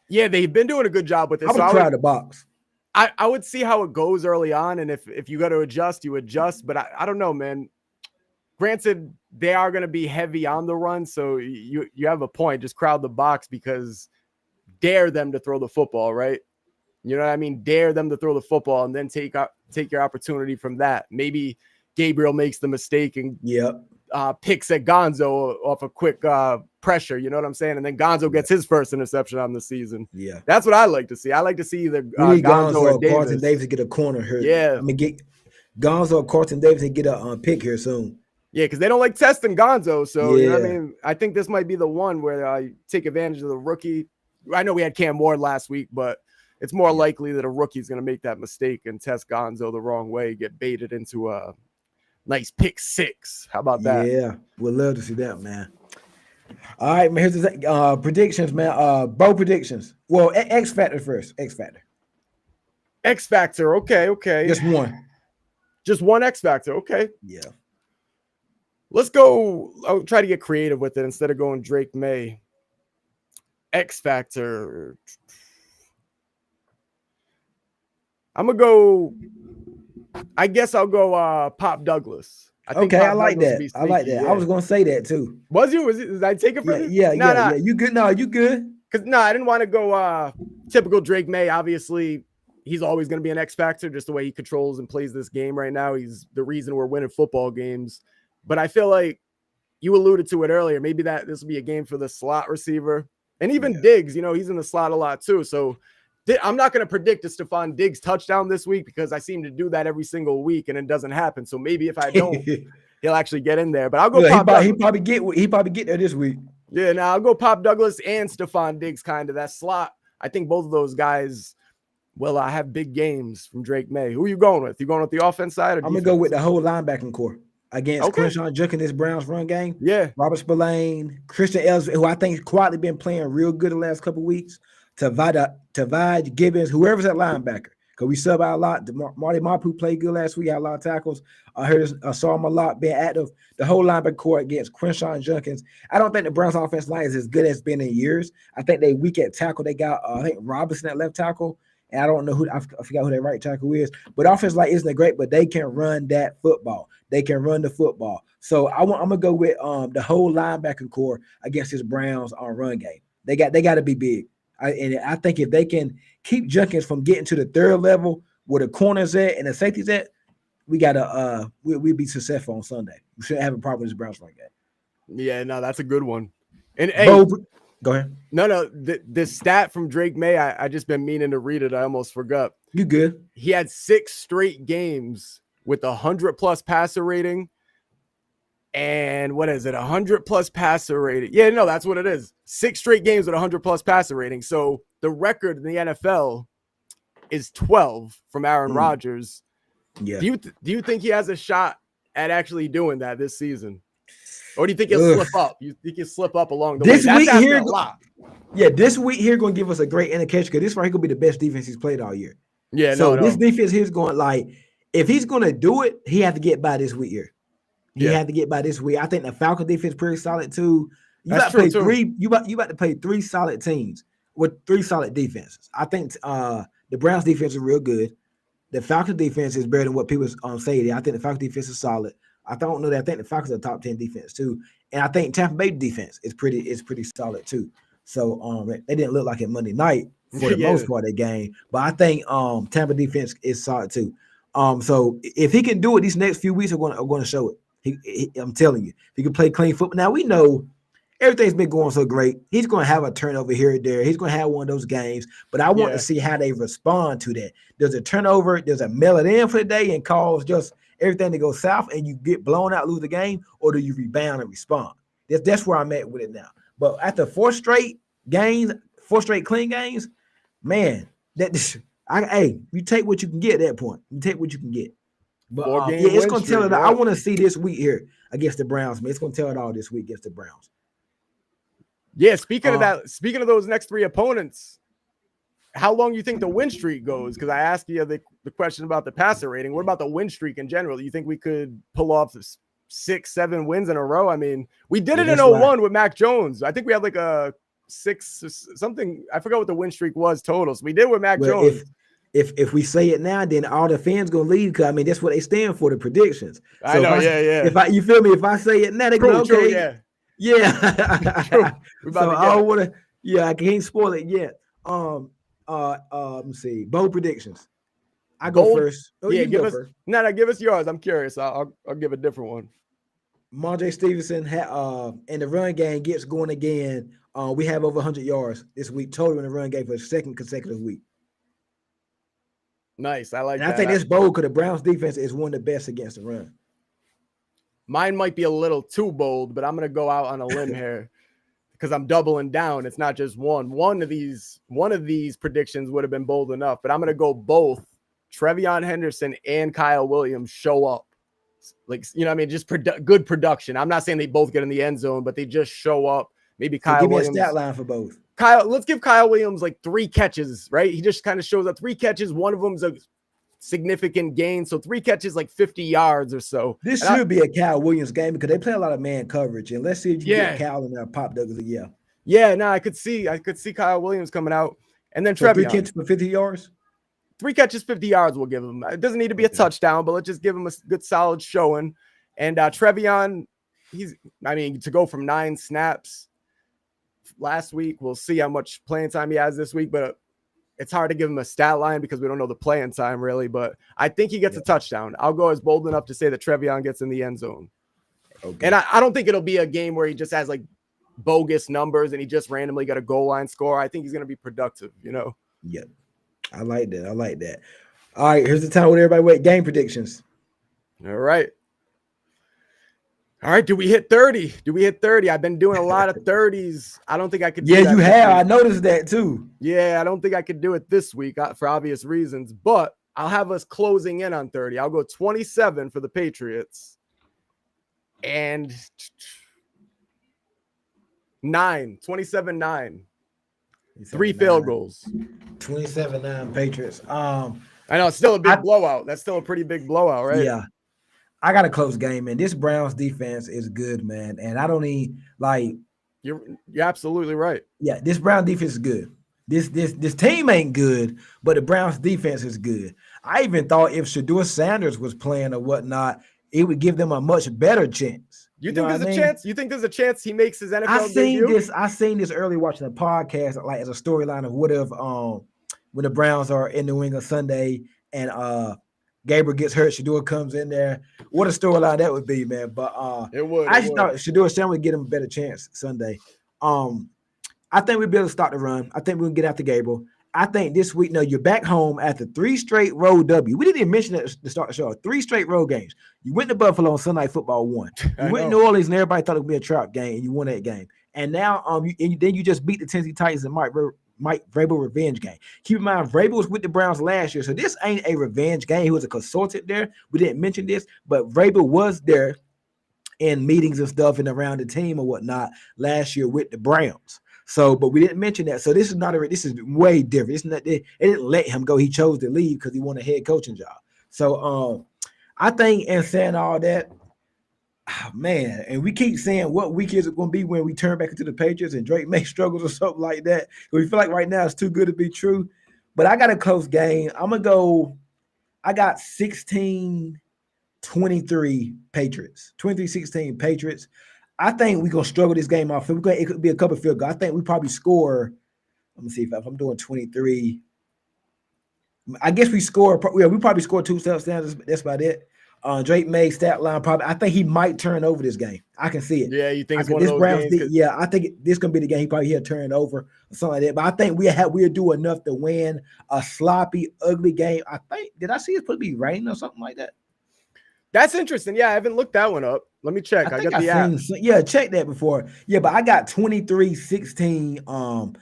Yeah, they've been doing a good job with it. I would crowd the box. I would see how it goes early on, and if you got to adjust, you adjust. But I don't know, man. Granted, they are going to be heavy on the run, so you have a point. Just crowd the box because dare them to throw the football, right? You know what I mean? Dare them to throw the football and then take your opportunity from that. Maybe Gabriel makes the mistake and picks at Gonzo off a quick pressure. You know what I'm saying? And then Gonzo gets his first interception on the season. Yeah, that's what I like to see. I like to see either Gonzo or Carlton Davis get a corner here. Yeah, I mean, get Gonzo or Carlton Davis and get a pick here soon. Yeah, because they don't like testing Gonzo. So, you know what I mean? I think this might be the one where I take advantage of the rookie. I know we had Cam Ward last week, but it's more likely that a rookie is going to make that mistake and test Gonzo the wrong way, get baited into a nice pick 6. How about that? Yeah, we'd love to see that, man. All right, man. Here's the predictions, man. Bold predictions. Well, X Factor first. X Factor. X Factor. Okay. Just one. Just one X Factor. Okay. Yeah. Let's go. I'll try to get creative with it instead of going Drake May. X Factor. I'm going to go. I guess I'll go Pop Douglas. I like that. I like that. Yeah. I was going to say that too. Was you? Did I take it from you? Yeah. You good? No, you good. Because I didn't want to go typical Drake May. Obviously, he's always going to be an X Factor, just the way he controls and plays this game right now. He's the reason we're winning football games. But I feel like you alluded to it earlier. Maybe this will be a game for the slot receiver. And even Diggs, he's in the slot a lot too. So I'm not going to predict a Stephon Diggs touchdown this week because I seem to do that every single week and it doesn't happen. So maybe if I don't, he'll actually get in there. But I'll go he probably get there this week. Yeah, I'll go Pop Douglas and Stephon Diggs kind of that slot. I think both of those guys will have big games from Drake May. Who are you going with? You going with the offense side or I'm going to go with the whole linebacking core. Against Quinshon Judkins, this Browns run game. Yeah. Robert Spillane, Christian Ellsworth, who I think has quietly been playing real good the last couple of weeks. Tavad Gibbons, whoever's at linebacker. Because we sub out a lot. Marty Mapu played good last week, had a lot of tackles. I saw him a lot being active. The whole linebacker core against Quinshon Judkins. I don't think the Browns offense line is as good as it's been in years. I think they weak at tackle. They got I think Robinson at left tackle. And I don't know I forgot who their right tackle is. But offense line isn't great, but they can run that football. They can run the football. So I'm gonna go with the whole linebacker core against this Browns run game. They got to be big. I think if they can keep Judkins from getting to the third level where the corners at and the safeties at, we gotta we'll be successful on Sunday. We shouldn't have a problem with this Browns run game. Yeah, no, that's a good one. And go ahead. No, the stat from Drake May, I just been meaning to read it. I almost forgot. You good? He had 6 straight games with 100+ passer rating And what is it? 100+ passer rating. Yeah, no, that's what it is. 6 straight games with 100+ passer rating. So the record in the NFL is 12 from Aaron Rodgers. Yeah. Do you think he has a shot at actually doing that this season? Or do you think he'll slip up? You think he'll slip up along the way? This That's week asking here, a lot. Yeah, this week here going to give us a great indication because this right here going to be the best defense he's played all year. Yeah, so no. This defense here's going like, if he's going to do it, he has to get by this week here. He had to get by this week. I think the Falcon defense is pretty solid too. You That's about to true, play too. You about to play 3 solid teams with 3 solid defenses. I think the Browns defense is real good. The Falcons defense is better than what people say. I think the Falcons defense is solid. I don't know that. I think the Falcons are top 10 defense too, and I think Tampa Bay defense is pretty solid too. So they didn't look like it Monday night for the most part of the game, but I think Tampa defense is solid too. So if he can do it, these next few weeks are going to show it. I'm telling you, if he can play clean football. Now we know everything's been going so great. He's going to have a turnover here or there. He's going to have one of those games, but I want to see how they respond to that. Does a turnover, does it mail it in for the day and cause just everything to go south and you get blown out, lose the game, or do you rebound and respond? That's where I'm at with it now. But after 4 straight games, 4 straight clean games, man, you take what you can get at that point. You take what you can get. But it's going to tell it. I want to see this week here against the Browns, man. It's going to tell it all this week against the Browns. Yeah, speaking of those next 3 opponents, how long do you think the win streak goes? Because I asked you the question about the passer rating. What about the win streak in general? Do you think we could pull off 6, 7 wins in a row? I mean, we did it in 01 with Mac Jones. I think we had like a 6 something. I forgot what the win streak was total. So we did with Mac Jones. If we say it now, then all the fans gonna leave. Because I mean, that's what they stand for, the predictions. So I know, you feel me? If I say it now, they go okay. Yeah. So I don't want to. Yeah, I can't spoil it yet. Let me see. Bold predictions. I go first. Oh, yeah, give us yours. I'm curious. I'll give a different one. Monte Stevenson and the run game gets going again. We have over 100 yards this week total in the run game for the 2nd consecutive week. Nice. I like that. I think that's bold because the Browns defense is one of the best against the run. Mine might be a little too bold, but I'm going to go out on a limb here because I'm doubling down. It's not just one. One of these predictions would have been bold enough, but I'm going to go both. Trevion Henderson and Kyle Williams show up. Like, you know what I mean? Just good production. I'm not saying they both get in the end zone, but they just show up. Maybe Kyle Williams. Give me a stat line for both. Let's give Kyle Williams like 3 catches, right? He just kind of shows up 3 catches. One of them's a significant gain. So 3 catches, like 50 yards or so. This should be a Kyle Williams game because they play a lot of man coverage. And let's see if you get Kyle in there. Pop Douglas, Yeah, no, I could see Kyle Williams coming out. And then Trevion. 3 catches for 50 yards? 3 catches, 50 yards we'll give him. It doesn't need to be a touchdown, but let's just give him a good solid showing. And Trevion, to go from 9 snaps last week, we'll see how much playing time he has this week, but it's hard to give him a stat line because we don't know the playing time really, but I think he gets a touchdown. I'll go as bold enough to say that Trevion gets in the end zone. Okay. And I don't think it'll be a game where he just has like bogus numbers and he just randomly got a goal line score. I think he's going to be productive, Yep. I like that. All right, here's the time with everybody wait. Game predictions. All right. Do we hit 30? I've been doing a lot of 30s. I don't think I could do that. Yeah, you have. I noticed that too. Yeah, I don't think I could do it this week for obvious reasons, but I'll have us closing in on 30. I'll go 27 for the Patriots and 27-9. 3 field goals. 27-9 Patriots. I know it's still a big blowout. That's still a pretty big blowout, right? Yeah. I got a close game, man. This Browns defense is good, man. And I don't need you're absolutely right. Yeah, this Browns defense is good. This team ain't good, but the Browns defense is good. I even thought if Shedeur Sanders was playing or whatnot, it would give them a much better chance. You think there's a chance? You think there's a chance he makes his NFL debut? I seen this early watching the podcast, like as a storyline of what if when the Browns are in New England Sunday and Gabriel gets hurt, Shedeur comes in there. What a storyline that would be, man. But it would. I just thought Shedeur Sanders would get him a better chance Sunday. I think we'll be able to start the run. I think we'll get after Gabriel. I think this week, no, you're back home after 3 straight road W. We didn't even mention that to start the show. 3 straight road games. You went to Buffalo on Sunday Night Football, won. You I went to know. New Orleans and everybody thought it would be a trap game, and you won that game. And now, then you just beat the Tennessee Titans in Mike Vrabel revenge game. Keep in mind, Vrabel was with the Browns last year, so this ain't a revenge game. He was a consultant there. We didn't mention this, but Vrabel was there in meetings and stuff and around the team or whatnot last year with the Browns. So, but we didn't mention that. So this is not this is way different. It's not it didn't let him go. He chose to leave because he wanted a head coaching job. So I think in saying all that, man, and we keep saying what week is it going to be when we turn back into the Patriots and Drake May struggles or something like that. We feel like right now it's too good to be true. But I got a close game. I'm going to go, I got 16-23 Patriots. 23-16 Patriots. I think we're going to struggle this game off. It could be a couple of field goals. I think we probably score, let me see if I'm doing 23. I guess we probably score 2 touchdowns. That's about it. Drake May stat line probably. I think he might turn over this game. I can see it. Yeah, you think it's one of those games? Yeah, I think this gonna be the game. He probably he'll turn over or something like that. But I think we'll do enough to win a sloppy, ugly game. I think did I see it be raining or something like that? That's interesting. Yeah, I haven't looked that one up. Let me check. I got the app. Yeah, check that before. Yeah, but I got 23-16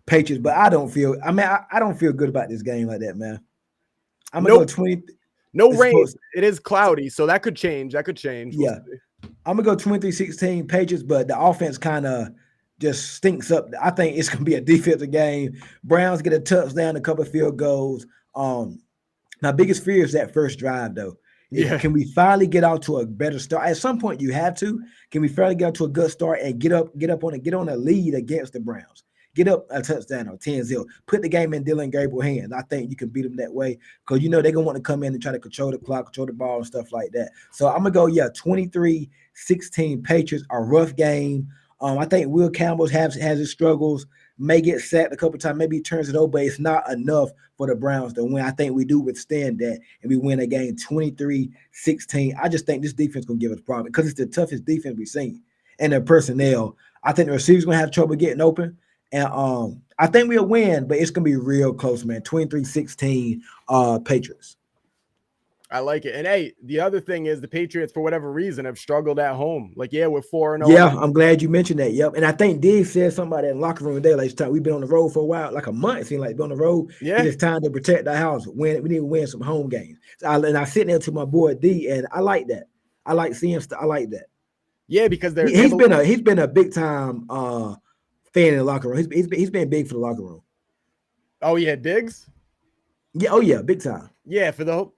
Patriots, but I don't feel. I mean, I don't feel good about this game like that, man. I'm gonna go 20. No rain. It is cloudy, so that could change. Yeah. I'm gonna go 23-16 Patriots, but the offense kind of just stinks up. I think it's gonna be a defensive game. Browns get a touchdown, a couple of field goals. My biggest fear is that first drive, though. Yeah. Can we finally get out to a better start? At some point, you have to. Can we finally get out to a good start and get on a lead against the Browns? Get up a touchdown or 10-0. Put the game in Dylan Gabriel's hands. I think you can beat them that way because they're going to want to come in and try to control the clock, control the ball and stuff like that. So I'm going to go, 23-16 Patriots, a rough game. I think Will Campbell has his struggles, may get sacked a couple of times, maybe he turns it over, but it's not enough for the Browns to win. I think we do withstand that, and we win a game 23-16. I just think this defense is going to give us a problem because it's the toughest defense we've seen. And their personnel, I think the receivers going to have trouble getting open. And I think we'll win, but it's going to be real close, man. 23-16 Patriots. I like it. And hey, the other thing is the Patriots, for whatever reason, have struggled at home. Like, we're 4-0. Yeah, I'm glad you mentioned that. Yep. And I think Diggs said something about that in the locker room today. Like, we've been on the road for a while, like a month. It seems like been on the road. Yeah. It's time to protect the house. We need to win some home games. And I sit there to my boy D, and I like that. I like seeing stuff. I like that. Yeah, because he's been a big time fan in the locker room. He's been big for the locker room. Oh yeah, Diggs. Yeah. Oh yeah, big time. Yeah, for the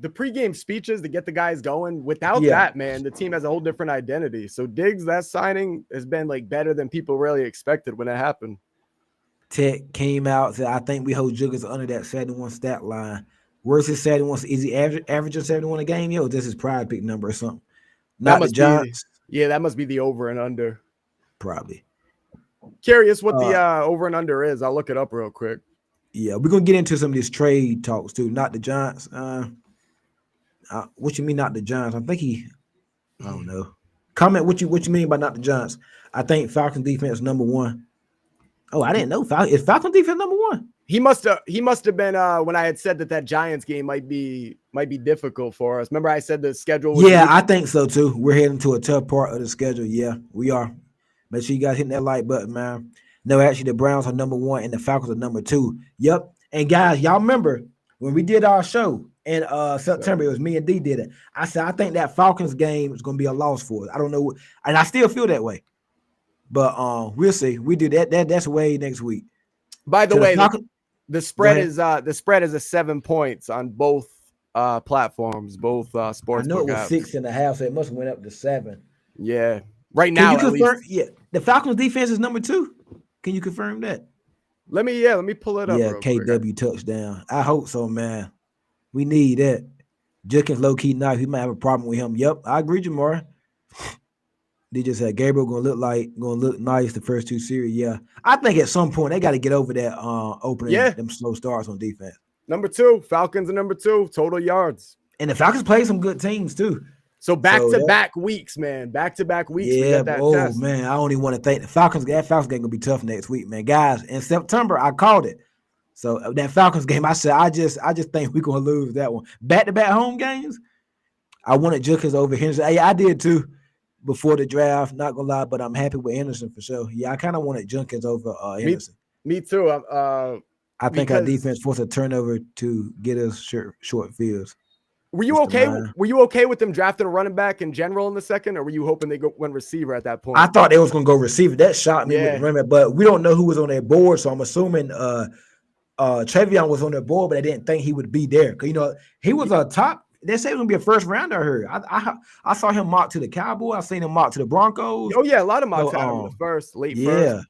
pregame speeches to get the guys going. Without that, man, the team has a whole different identity. So Diggs, that signing has been like better than people really expected when it happened. Tech came out, said, I think we hold Juggers under that 71 stat line. Where's his 71? Is he averaging 71 a game? Yo, this is pride pick number or something. Not the Giants. That must be the over and under. Probably. Curious what the over and under is. I'll look it up real quick. Yeah, we're gonna get into some of these trade talks too. Not the Giants. What you mean, not the Giants? I think I don't know. Comment what you mean by not the Giants. I think Falcons defense number one. Oh, I didn't know. Is Falcons defense number one? He must have been when I had said that Giants game might be difficult for us. Remember I said the schedule was I think so too. We're heading to a tough part of the schedule. Yeah, we are. Make sure you guys hitting that like button, man. No, actually, the Browns are number one and the Falcons are number two. Yep. And guys, y'all remember when we did our show in September, it was me and D did it. I said, I think that Falcons game is going to be a loss for us. I don't know. And I still feel that way. But we'll see. We do that. That's way next week. By the way, the spread is a 7 points on both platforms, both sports. I know it was 6.5, so it must have went up to 7. Yeah. Right now, can you confirm? Yeah, the Falcons defense is number 2. Can you confirm that? Let me pull it up. Yeah, KW quick. Touchdown. I hope so, man. We need that. Jenkins low key knife. He might have a problem with him. Yep, I agree, Jamar. They just said Gabriel gonna look nice the first 2 series. Yeah, I think at some point they got to get over that opening. Them slow starts on defense. Number 2, Falcons are number 2 total yards, and the Falcons play some good teams too. So back-to-back weeks, man. Back-to-back weeks. Yeah, man. I don't even want to think the Falcons. That Falcons game gonna be tough next week, man. Guys, in September, I called it. So that Falcons game, I said, I just think we're gonna lose that one. Back-to-back home games. I wanted Jukers over Henderson. Hey, I did too before the draft. Not gonna lie, but I'm happy with Henderson for sure. Yeah, I kind of wanted Junkins over Me, Henderson. me too. I think our Because defense forced a turnover to get us short fields. were you Mr. okay? Meyer. Were you okay with them drafting a running back in general in the second, or were you hoping they went receiver at that point? I thought they was gonna go receiver. That shocked me with the Yeah. running back, but we don't know who was on their board, so I'm assuming Trevion was on their board, but I didn't think he would be there because he was a top. They said he was gonna be a first rounder. I heard. I saw him mock to the Cowboys. I seen him mock to the Broncos. Oh yeah, a lot of mocks So, had him in the first, late yeah. first.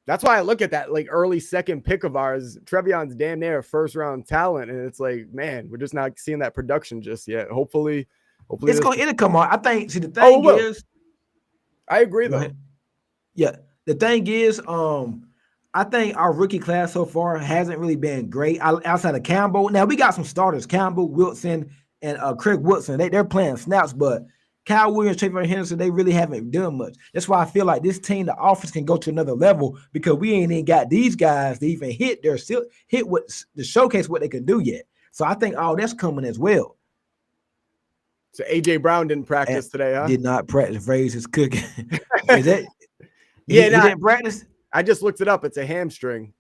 That's why I look at that like early second pick of ours. Trevion's damn near a first round talent, and it's like, man, we're just not seeing that production just yet. Hopefully It'll come on. I think. See, the it thing will. is, I agree go though. ahead. Yeah, the thing is, I think our rookie class so far hasn't really been great outside of Campbell. Now we got some starters: Campbell, Wilson, and Craig Woodson. They're playing snaps, but Kyle Williams, Trayvon Henderson, they really haven't done much. That's why I feel like this team, the offense, can go to another level because we ain't even got these guys to even hit what to showcase what they can do yet. So I think all that's coming as well. So AJ Brown didn't practice today, huh? Did not practice. Phrase is cooking. Is that? Yeah, he didn't practice. I just looked it up. It's a hamstring.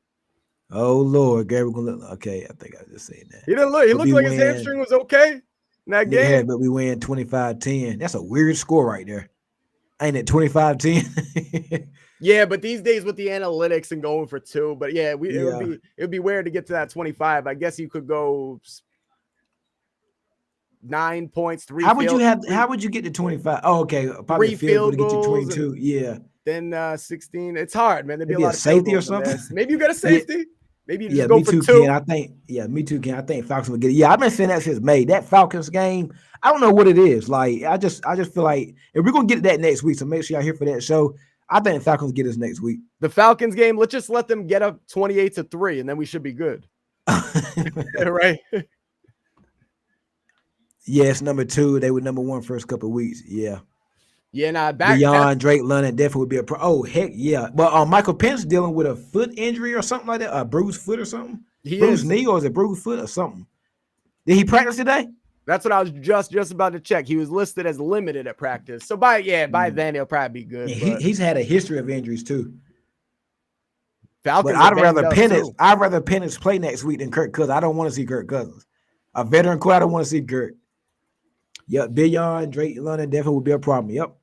Oh Lord, Gary, we're gonna look. Okay, I think I just seen that. He didn't look. He looked like his hamstring was okay in that game. Yeah, but we win 25-10. That's a weird score right there. Ain't it 25-10? Yeah, but these days with the analytics and going for two, but yeah, it would be weird to get to that 25. I guess you could go 9 points, 3. How would you get to 25? Oh, okay, probably 3 a field goal to get you 22. and, Yeah. Then 16. It's hard, man. There'd be Maybe a lot a of safety or something. Maybe you got a safety. Maybe you just me go for too, 2. Ken. I think Falcons would get it. Yeah, I've been saying that since May. That Falcons game, I don't know what it is. Like, I just feel like if we're gonna get to that next week, so make sure y'all here for that show. I think Falcons get us next week. The Falcons game, let's just let them get up 28-3, and then we should be good. Right? Yes, number 2. They were number 1 first couple of weeks. Yeah. Yeah, nah, back beyond Drake London definitely would be a pro. Oh, heck yeah. But Michael Penix dealing with a foot injury or something like that, a bruised foot or something. Bruised knee, or is it bruised foot or something? Did he practice today? That's what I was just about to check. He was listed as limited at practice. So by then he'll probably be good. Yeah, he's had a history of injuries too. Falcons, but I'd rather Penix play next week than Kirk Cousins. I don't want to see Kirk Cousins. A veteran core, I don't want to see Kirk. Yep, beyond Drake London definitely would be a problem. Yep.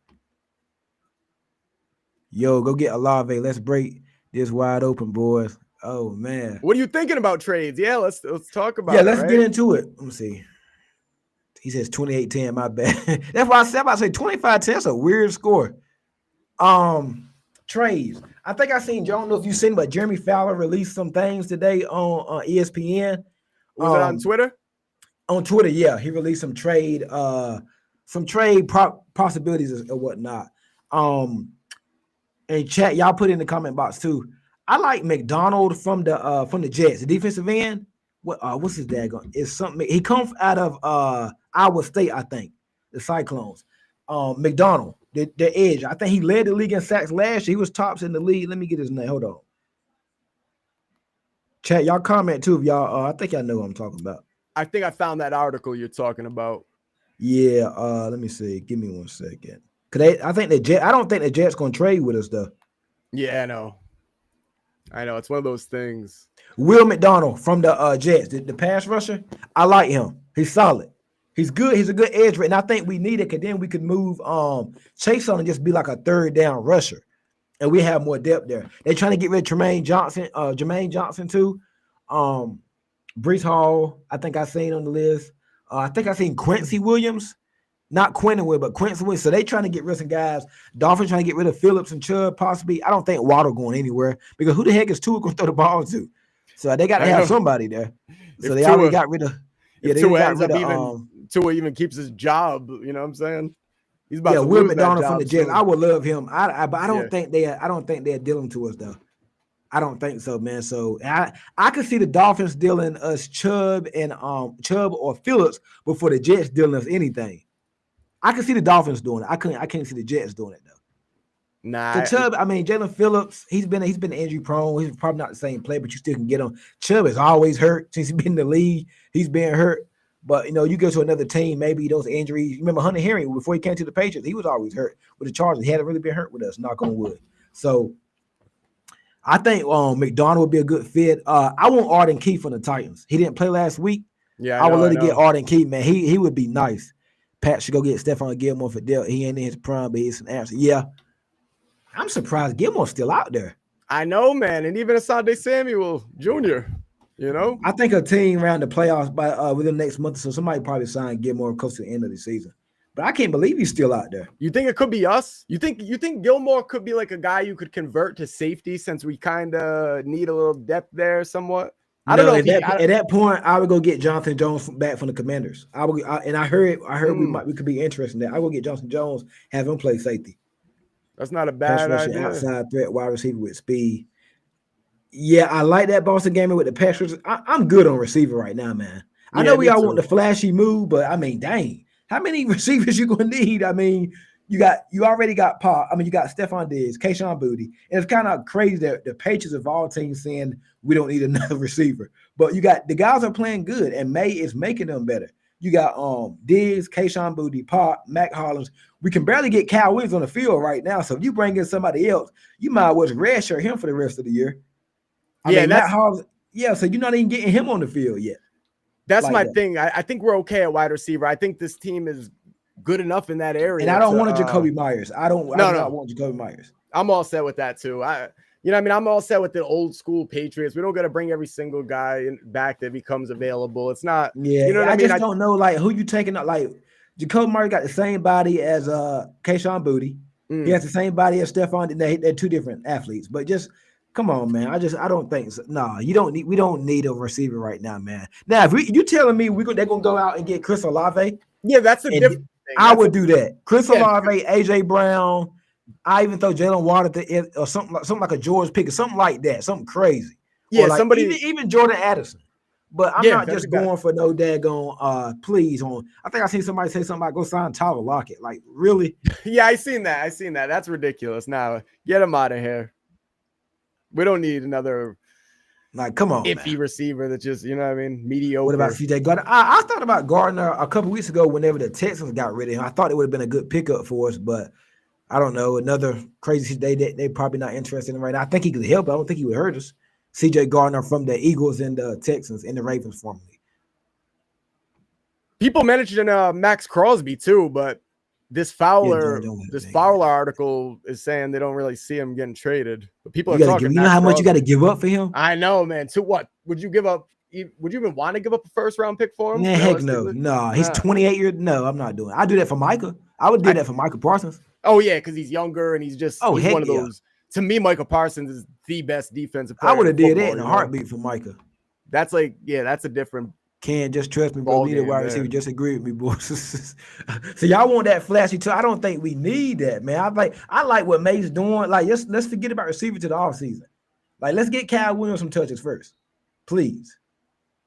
Yo, go get Olave. Let's break this wide open, boys. Oh man. What are you thinking about trades? Yeah, let's talk about it. Yeah, let's get into it. Let me see. He says 28-10, my bad. That's why I said about to say 25-10. That's a weird score. Trades. I think I seen, I don't know if you've seen, but Jeremy Fowler released some things today on ESPN. Was it on Twitter? On Twitter, yeah. He released some trade possibilities or whatnot. And chat, y'all put in the comment box too. I like McDonald from the Jets, the defensive end. What's his daggone? It's something. He comes out of Iowa State, I think, the Cyclones. McDonald, the edge. I think he led the league in sacks last year. He was tops in the league. Let me get his name. Hold on. Chat, y'all comment too if y'all. I think y'all know what I'm talking about. I think I found that article you're talking about. Yeah. Let me see. Give me 1 second. I don't think the Jets gonna trade with us though. Yeah, I know. It's one of those things. Will McDonald from the Jets, the pass rusher. I like him. He's solid. He's good. He's a good edge, and I think we need it because then we could move Chase on and just be like a third down rusher, and we have more depth there. They're trying to get rid of Jermaine Johnson too. Brees Hall, I think I seen on the list. I think I seen Quincy Williams. Not Quentin Will, but Quincy Williams. So they trying to get rid of some guys. Dolphins trying to get rid of Phillips and Chubb, possibly. I don't think Waddle going anywhere because who the heck is Tua going to throw the ball to? So they got to have somebody there. So they already got rid of. Yeah, they got rid of. Tua even keeps his job. You know what I'm saying? He's about to Will lose McDonald from the Jets. Soon. I would love him. But I don't think they're dealing to us though. I don't think so, man. So I could see the Dolphins dealing us Chubb or Phillips before the Jets dealing us anything. I can see the Dolphins doing it. I can't see the Jets doing it though. Nah, Cause Chubb, I mean Jalen Phillips, he's been injury prone. He's probably not the same player, but you still can get him. Chubb is always hurt since he's been in the league. He's been hurt. But you go to another team, maybe those injuries. You remember Hunter Henry before he came to the Patriots, he was always hurt with the Chargers. He hadn't really been hurt with us, knock on wood. So I think McDonald would be a good fit. I want Arden Key from the Titans. He didn't play last week. yeah, I would love I to get know. Arden Key, man. He would be nice. Pat should go get Stephon Gilmore for Dell. He ain't in his prime, but he's an answer. Yeah. I'm surprised Gilmore's still out there. I know, man, and even Asante Samuel Jr. You know, I think a team around the playoffs by within the next month or so, somebody probably sign Gilmore close to the end of the season. But I can't believe he's still out there. you think it could be us? You think Gilmore could be like a guy you could convert to safety since we kind of need a little depth there, somewhat? I don't know. At that point, I would go get Jonathan Jones back from the Commanders. I heard we could be interested in that. I will get Jonathan Jones, have him play safety. That's not a bad idea. Outside threat, wide receiver with speed. Yeah, I like that Boston game with the Patriots. I'm good on receiver right now, man. I know we all want the flashy move, but I mean, dang, how many receivers you gonna need? I mean, you already got Pop. I mean, you got Stephon Diggs, Kayshon Boutte, and it's kind of crazy that the Patriots of all teams saying we don't need another receiver. But you got the guys are playing good, and May is making them better. You got Diggs, Kayshon Boutte, Pop, Mac Hollins. We can barely get Kyle Williams on the field right now. So if you bring in somebody else, you might as well redshirt him for the rest of the year. I mean, Matt Hollins, so you're not even getting him on the field yet. That's my thing. I think we're okay at wide receiver. I think this team is good enough in that area. And I don't want a Jacoby Myers. I don't want Jacoby Myers. I'm all set with that too. I'm all set with the old school Patriots. We don't got to bring every single guy back that becomes available. It's not. Yeah, I just don't know like who you taking up. Like Jacoby Myers got the same body as Kayshon Boutte. He has the same body as Stephon. They're two different athletes, but just. Come on, man. I don't think so. No, we don't need a receiver right now, man. Now, if you telling me they're gonna go out and get Chris Olave, yeah, that's a different thing. I would do that. Chris Olave, AJ Brown, I even throw Jalen Water or something like a George Pickens, something like that, something crazy. Yeah, like even Jordan Addison. But I'm not just going for no daggone please on. I think I seen somebody say something about go sign Tyler Lockett. Like, really? Yeah, I seen that. That's ridiculous. Now get him out of here. We don't need another come on, iffy receiver that just, mediocre. What about CJ Gardner? I thought about Gardner a couple weeks ago whenever the Texans got rid of him. I thought it would have been a good pickup for us, but I don't know. Another crazy they probably not interested in right now. I think he could help, but I don't think he would hurt us. CJ Gardner from the Eagles and the Texans and the Ravens formerly. People mentioned Max Crosby too, but this Fowler article is saying they don't really see him getting traded. But people are talking. You know how much you got to give up for him? I know, man. To what would you give up? Would you even want to give up a first round pick for him? Nah, heck no. No, he's 28 years. No, I'm not doing it. I do that for Micah. I would do that for Micah Parsons. Oh yeah, because he's younger and he's just he's one of those. To me, Micah Parsons is the best defensive player. I would have did that in a heartbeat for Micah. That's that's a different. Can't just trust me, bro. Leader wide receiver. Just agree with me, boys. So y'all want that flashy too? I don't think we need that, man. I like what May's doing. Like, let's forget about receiver to the offseason. Like, let's get Kyle Williams some touches first, please.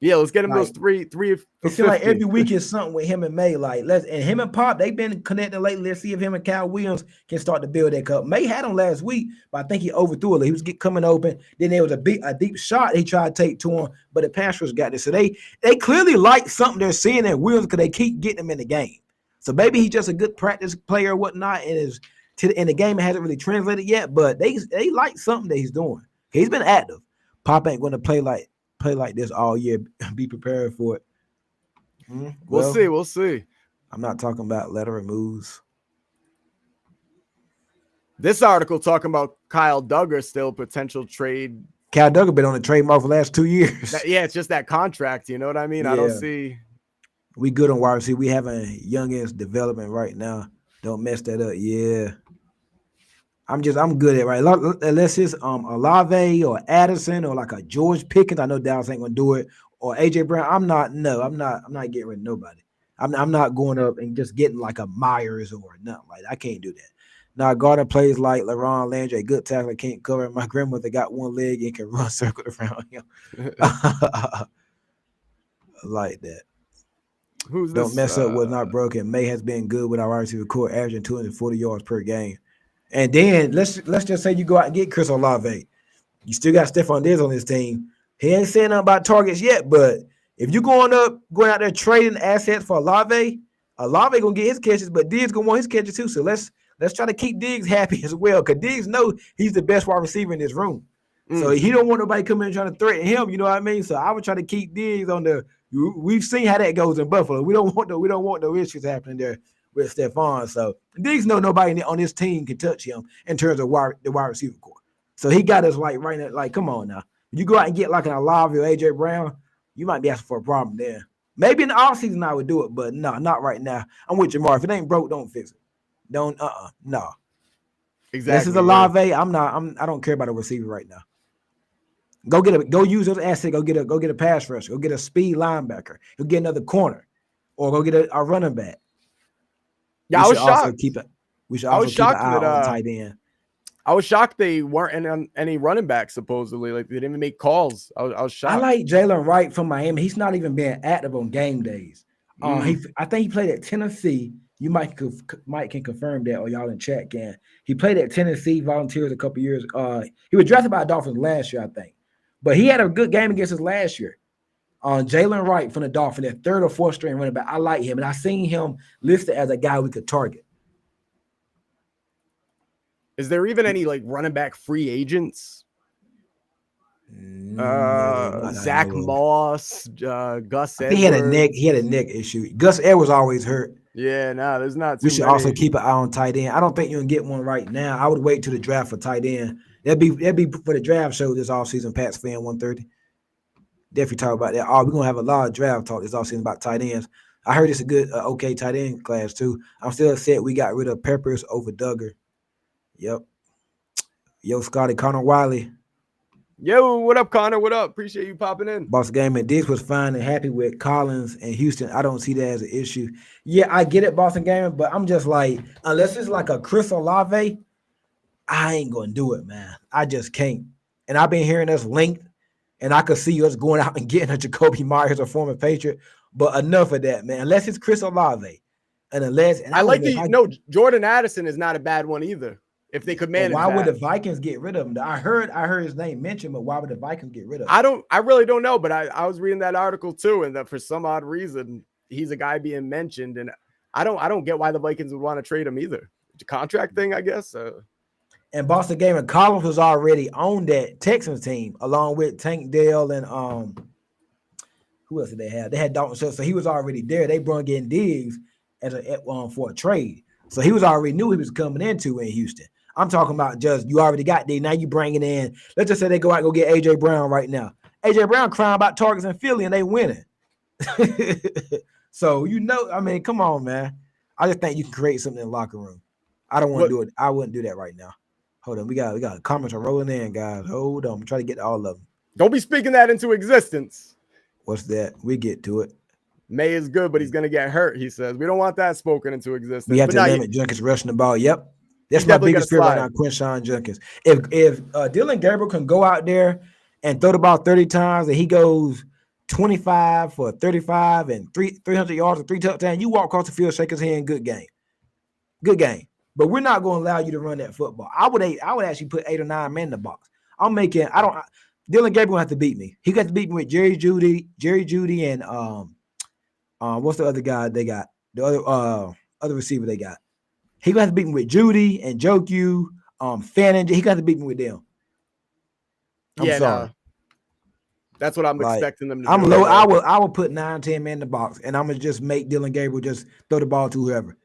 Yeah, let's get him those three. It feels like every week is something with him and May. Like, and him and Pop, they've been connecting lately. Let's see if him and Kyle Williams can start to build that cup. May had him last week, but I think he overthrew it. He was coming open. Then there was a deep shot he tried to take to him, but the Patriots got it. So they clearly like something they're seeing in Williams because they keep getting him in the game. So maybe he's just a good practice player or whatnot, and in the game it hasn't really translated yet. But they like something that he's doing. He's been active. Pop ain't going to play like this all year. Be prepared for it. We'll see. I'm not talking about lateral moves. This article talking about Kyle Duggar still potential trade. Kyle Duggar been on the trademark for the last 2 years. It's just that contract. You know what I mean? Yeah. I don't see. We good on wide receiver. We having youngest development right now. Don't mess that up. Yeah. I'm good at right. Unless it's Olave or Addison or like a George Pickens. I know Dallas ain't gonna do it. Or AJ Brown. I'm not getting rid of nobody. I'm not going up and just getting like a Myers or nothing like that. I can't do that. Now Gardner plays like LaRon Landry, a good tackler, can't cover. My grandmother got one leg and can run circles around him. Like that. Don't mess up what's not broken. May has been good with our wide receiver core, averaging 240 yards per game. And then let's just say you go out and get Chris Olave. You still got Stephon Diggs on this team. He ain't saying nothing about targets yet, but if you going out there trading assets for Olave gonna get his catches, but Diggs gonna want his catches too. So let's try to keep Diggs happy as well, because Diggs know he's the best wide receiver in this room. So he don't want nobody coming in trying to threaten him. You know what I mean? So I would try to keep Diggs on the. We've seen how that goes in Buffalo. We don't want no issues happening there with Stephon. So Diggs know nobody on this team can touch him in terms of the wide receiver core. So he got us like right now. Like, come on now. You go out and get like an Olave or AJ Brown, you might be asking for a problem there. Maybe in the offseason I would do it, but no, not right now. I'm with Jamar. If it ain't broke, don't fix it. Don't no. Exactly. This is Olave. I don't care about a receiver right now. Go use those assets. Go get a pass rusher. Go get a speed linebacker. Go get another corner, or go get a running back. Yeah, I was shocked. We should also keep an eye on tight end. I was shocked they weren't any running back supposedly. Like they didn't even make calls. I was shocked. I like Jalen Wright from Miami. He's not even being active on game days. I think he played at Tennessee. You might can confirm that, or y'all in chat can. He played at Tennessee Volunteers a couple years. He was drafted by the Dolphins last year, I think, but he had a good game against us last year. Jalen Wright from the Dolphins, that third or fourth string running back. I like him, and I seen him listed as a guy we could target. Is there even any like running back free agents? Zach Moss, Gus Edwards. He had a neck issue. Gus Edwards always hurt. Yeah, there's not. We should also keep an eye on tight end. I don't think you can get one right now. I would wait till the draft for tight end. That'd be for the draft show this offseason. Pat's fan 130. Definitely talk about that. We're gonna have a lot of draft talk this offseason about tight ends. I heard it's a good, okay tight end class too. I'm still upset we got rid of Peppers over Duggar. Yep. Yo, Scotty, Connor Wiley. Yo, what up, Connor? What up? Appreciate you popping in. Boss game, and Diggs was fine and happy with Collins and Houston. I don't see that as an issue. Yeah, I get it, Boston Gamer, but I'm just like, unless it's like a Chris Olave, I ain't gonna do it, man. I just can't. And I've been hearing us linked, and I could see us going out and getting a Jacoby Myers, a former Patriot. But enough of that, man. Unless it's Chris Olave, Jordan Addison is not a bad one either. If they could manage, why would the Vikings get rid of him? I heard his name mentioned, but why would the Vikings get rid of him? I really don't know, but I was reading that article too, and that for some odd reason he's a guy being mentioned, and I don't get why the Vikings would want to trade him either. It's a contract thing, I guess. And Boston Gamer Collins was already on that Texans team along with Tank Dell and who else did they have? They had Dalton Schultz, so he was already there. They brought in Diggs for a trade, so he was already knew he was coming into in Houston. I'm talking about just you already got there. Now you bring it in. Let's just say they go out and go get AJ Brown right now. AJ Brown crying about targets in Philly and they winning. So I mean, come on, man. I just think you can create something in the locker room. I don't want to do it. I wouldn't do that right now. Hold on, we got comments are rolling in, guys. Hold on, I'm trying to get to all of them. Don't be speaking that into existence. What's that? We get to it. May is good, but he's gonna get hurt. He says we don't want that spoken into existence. We have to limit Junkins rushing the ball. Yep. That's my biggest fear right now, Quinshawn Junkins. If Dylan Gabriel can go out there and throw the ball 30 times and he goes 25 for 35 and 300 yards and 3 touchdowns, you walk across the field, shake his hand, good game. Good game. But we're not going to allow you to run that football. I would actually put 8 or 9 men in the box. Dylan Gabriel will have to beat me. He got to beat me with Jerry Jeudy, and what's the other guy they got? The other receiver they got. He got to beat me with Judy and Joku, Fannin. He got to beat me with them. I'm sorry. No. That's what I'm expecting them to do. I'm low. I will put 9, 10 men in the box, and I'm gonna just make Dylan Gabriel just throw the ball to whoever.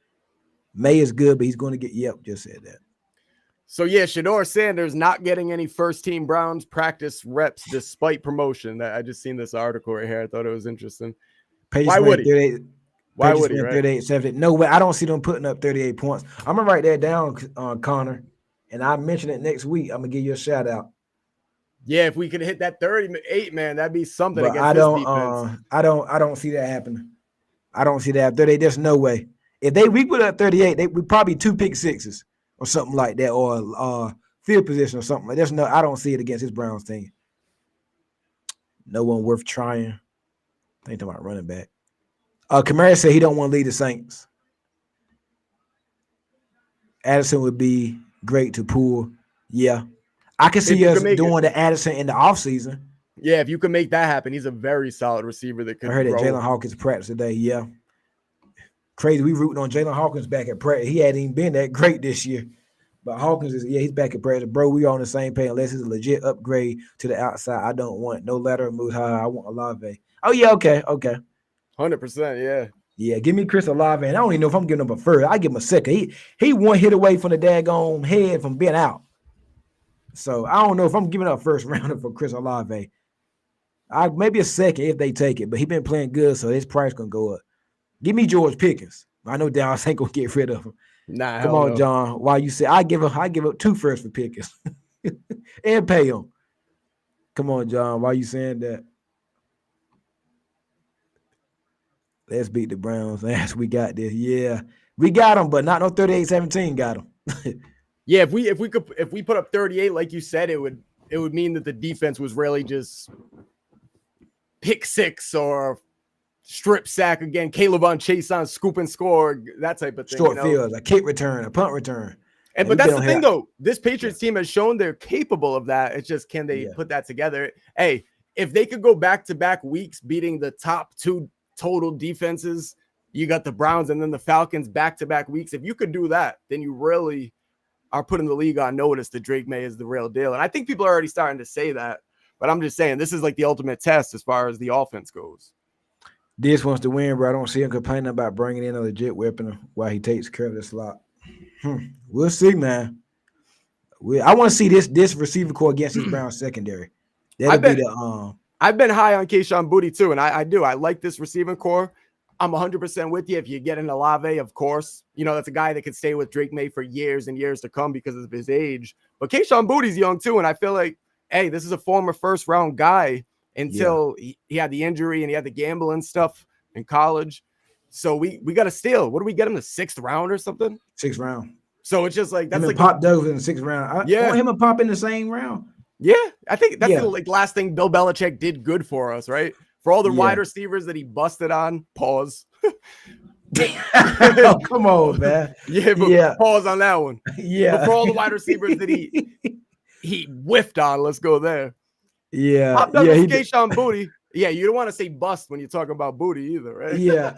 May is good, but he's going to get. Yep, just said that. So yeah, Shedeur Sanders not getting any first-team Browns practice reps despite promotion. I just seen this article right here. I thought it was interesting. Why would he? Why would he? 38, 70. No way. I don't see them putting up 38 points. I'm gonna write that down, Connor, and I'll mention it next week. I'm gonna give you a shout out. Yeah, if we could hit that 38, man, that'd be something. But against this defense. I don't see that happening. I don't see that 38. There's no way. If we put up 38, they would probably 2 pick sixes or something like that, or field position or something like that. I don't see it against this Browns team. No one worth trying. Think about running back. Kamara said he don't want to lead the Saints. Addison would be great to poor. Yeah. I can If see you us can make it, doing the Addison in the offseason. yeah, if you can make that happen, he's a very solid receiver that I could heard that grow. Jalen Hawkins practiced today. Yeah. Crazy. We rooting on Jalen Hawkins back at practice. He hadn't even been that great this year. But Hawkins is, he's back at practice. Bro, we on the same page. Unless it's a legit upgrade to the outside. I don't want no lateral move high. I want Olave. Oh, yeah, okay. 100%, yeah. Yeah, give me Chris Olave. And I don't even know if I'm giving him a first. I give him a second. He one hit away from the daggone head from being out. So I don't know if I'm giving up first rounder for Chris Olave. Maybe a second if they take it, but he been playing good, so his price gonna go up. Give me George Pickens. I know Dallas ain't gonna get rid of him. Nah, Come hell on, no. John. Why you say I give up 2 firsts for Pickens and pay him? Come on, John. Why you saying that? Let's beat the Browns. Yes, we got this. Yeah, we got them, but not no 38-17 got them. Yeah, if we put up 38, like you said, it would mean that the defense was really just pick six or strip sack again. Caleb on Chase on scoop and score, that type of thing. Short fields, a kick return, a punt return. And but that's the thing, though. This Patriots team has shown they're capable of that. It's just, can they put that together? Hey, if they could go back-to-back weeks beating the top 2 total defenses, you got the Browns and then the Falcons back-to-back weeks. If you could do that, then you really are putting the league on notice that Drake May is the real deal. And I think people are already starting to say that. But I'm just saying, this is like the ultimate test as far as the offense goes. This wants to win, bro. I don't see him complaining about bringing in a legit weapon while he takes care of the slot. We'll see, man. I want to see this receiver core against this Browns secondary. I've been high on Kayshon Boutte too, and I do. I like this receiving core. I'm 100% with you. If you get an Olave, of course, that's a guy that could stay with Drake May for years and years to come because of his age. But Kayshon Boutte's young too, and I feel like, hey, this is a former first-round guy until he had the injury and he had the gambling stuff in college. So we got to steal. What do we get him, the 6th round or something? 6th round. So it's just like that's like Pop Douglas in the 6th round. I want him to pop in the same round. Yeah, I think that's the last thing Bill Belichick did good for us, right? For all the wide receivers that he busted on, pause. Oh, come on, man. Pause on that one. Yeah. But for all the wide receivers that he whiffed on, let's go there. Yeah. Pop Douglas, Kayshon Boutte. Yeah, you don't want to say bust when you're talking about Boutte either, right? Yeah.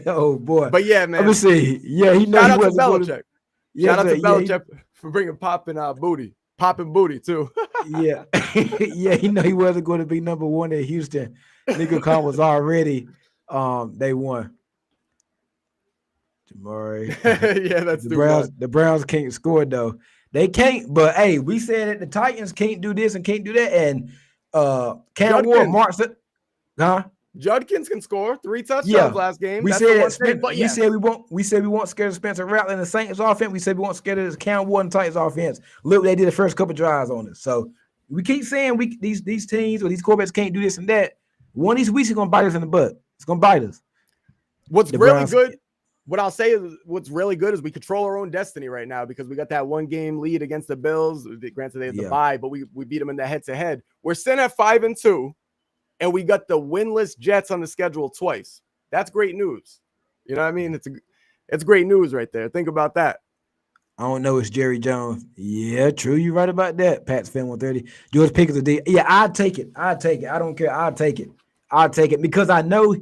Oh boy. But yeah, man. Let me see. Yeah, he knows. Shout out to Belichick. Shout out to Belichick for bringing Pop and Boutte. Pop and Boutte too. Yeah. Yeah, he wasn't going to be number 1 at Houston. Nico Khan was already they won. Jamari. Yeah, that's the Browns can't score though. They can't, but hey, we said that the Titans can't do this and can't do that. And Cam Ward marks it. Judkins can score 3 touchdowns last game. We said we won't scare the Spencer Rattler and the Saints offense. We said we won't scare the Cam Ward and Titans offense. Look, they did the first couple drives on us. So we keep saying these teams or these quarterbacks can't do this and that. One of these weeks is gonna bite us in the butt. It's gonna bite us. What's really good? What I'll say is what's really good is we control our own destiny right now because we got that 1-game lead against the Bills. Granted, they had the bye, but we beat them in the head-to-head. We're sitting at 5-2, and we got the winless Jets on the schedule twice. That's great news. You know what I mean? It's great news right there. Think about that. I don't know. It's Jerry Jones. Yeah, true. You're right about that. Pat's fan 130. George Pickens a D. Yeah, I'd take it. I don't care. I'll take it because I know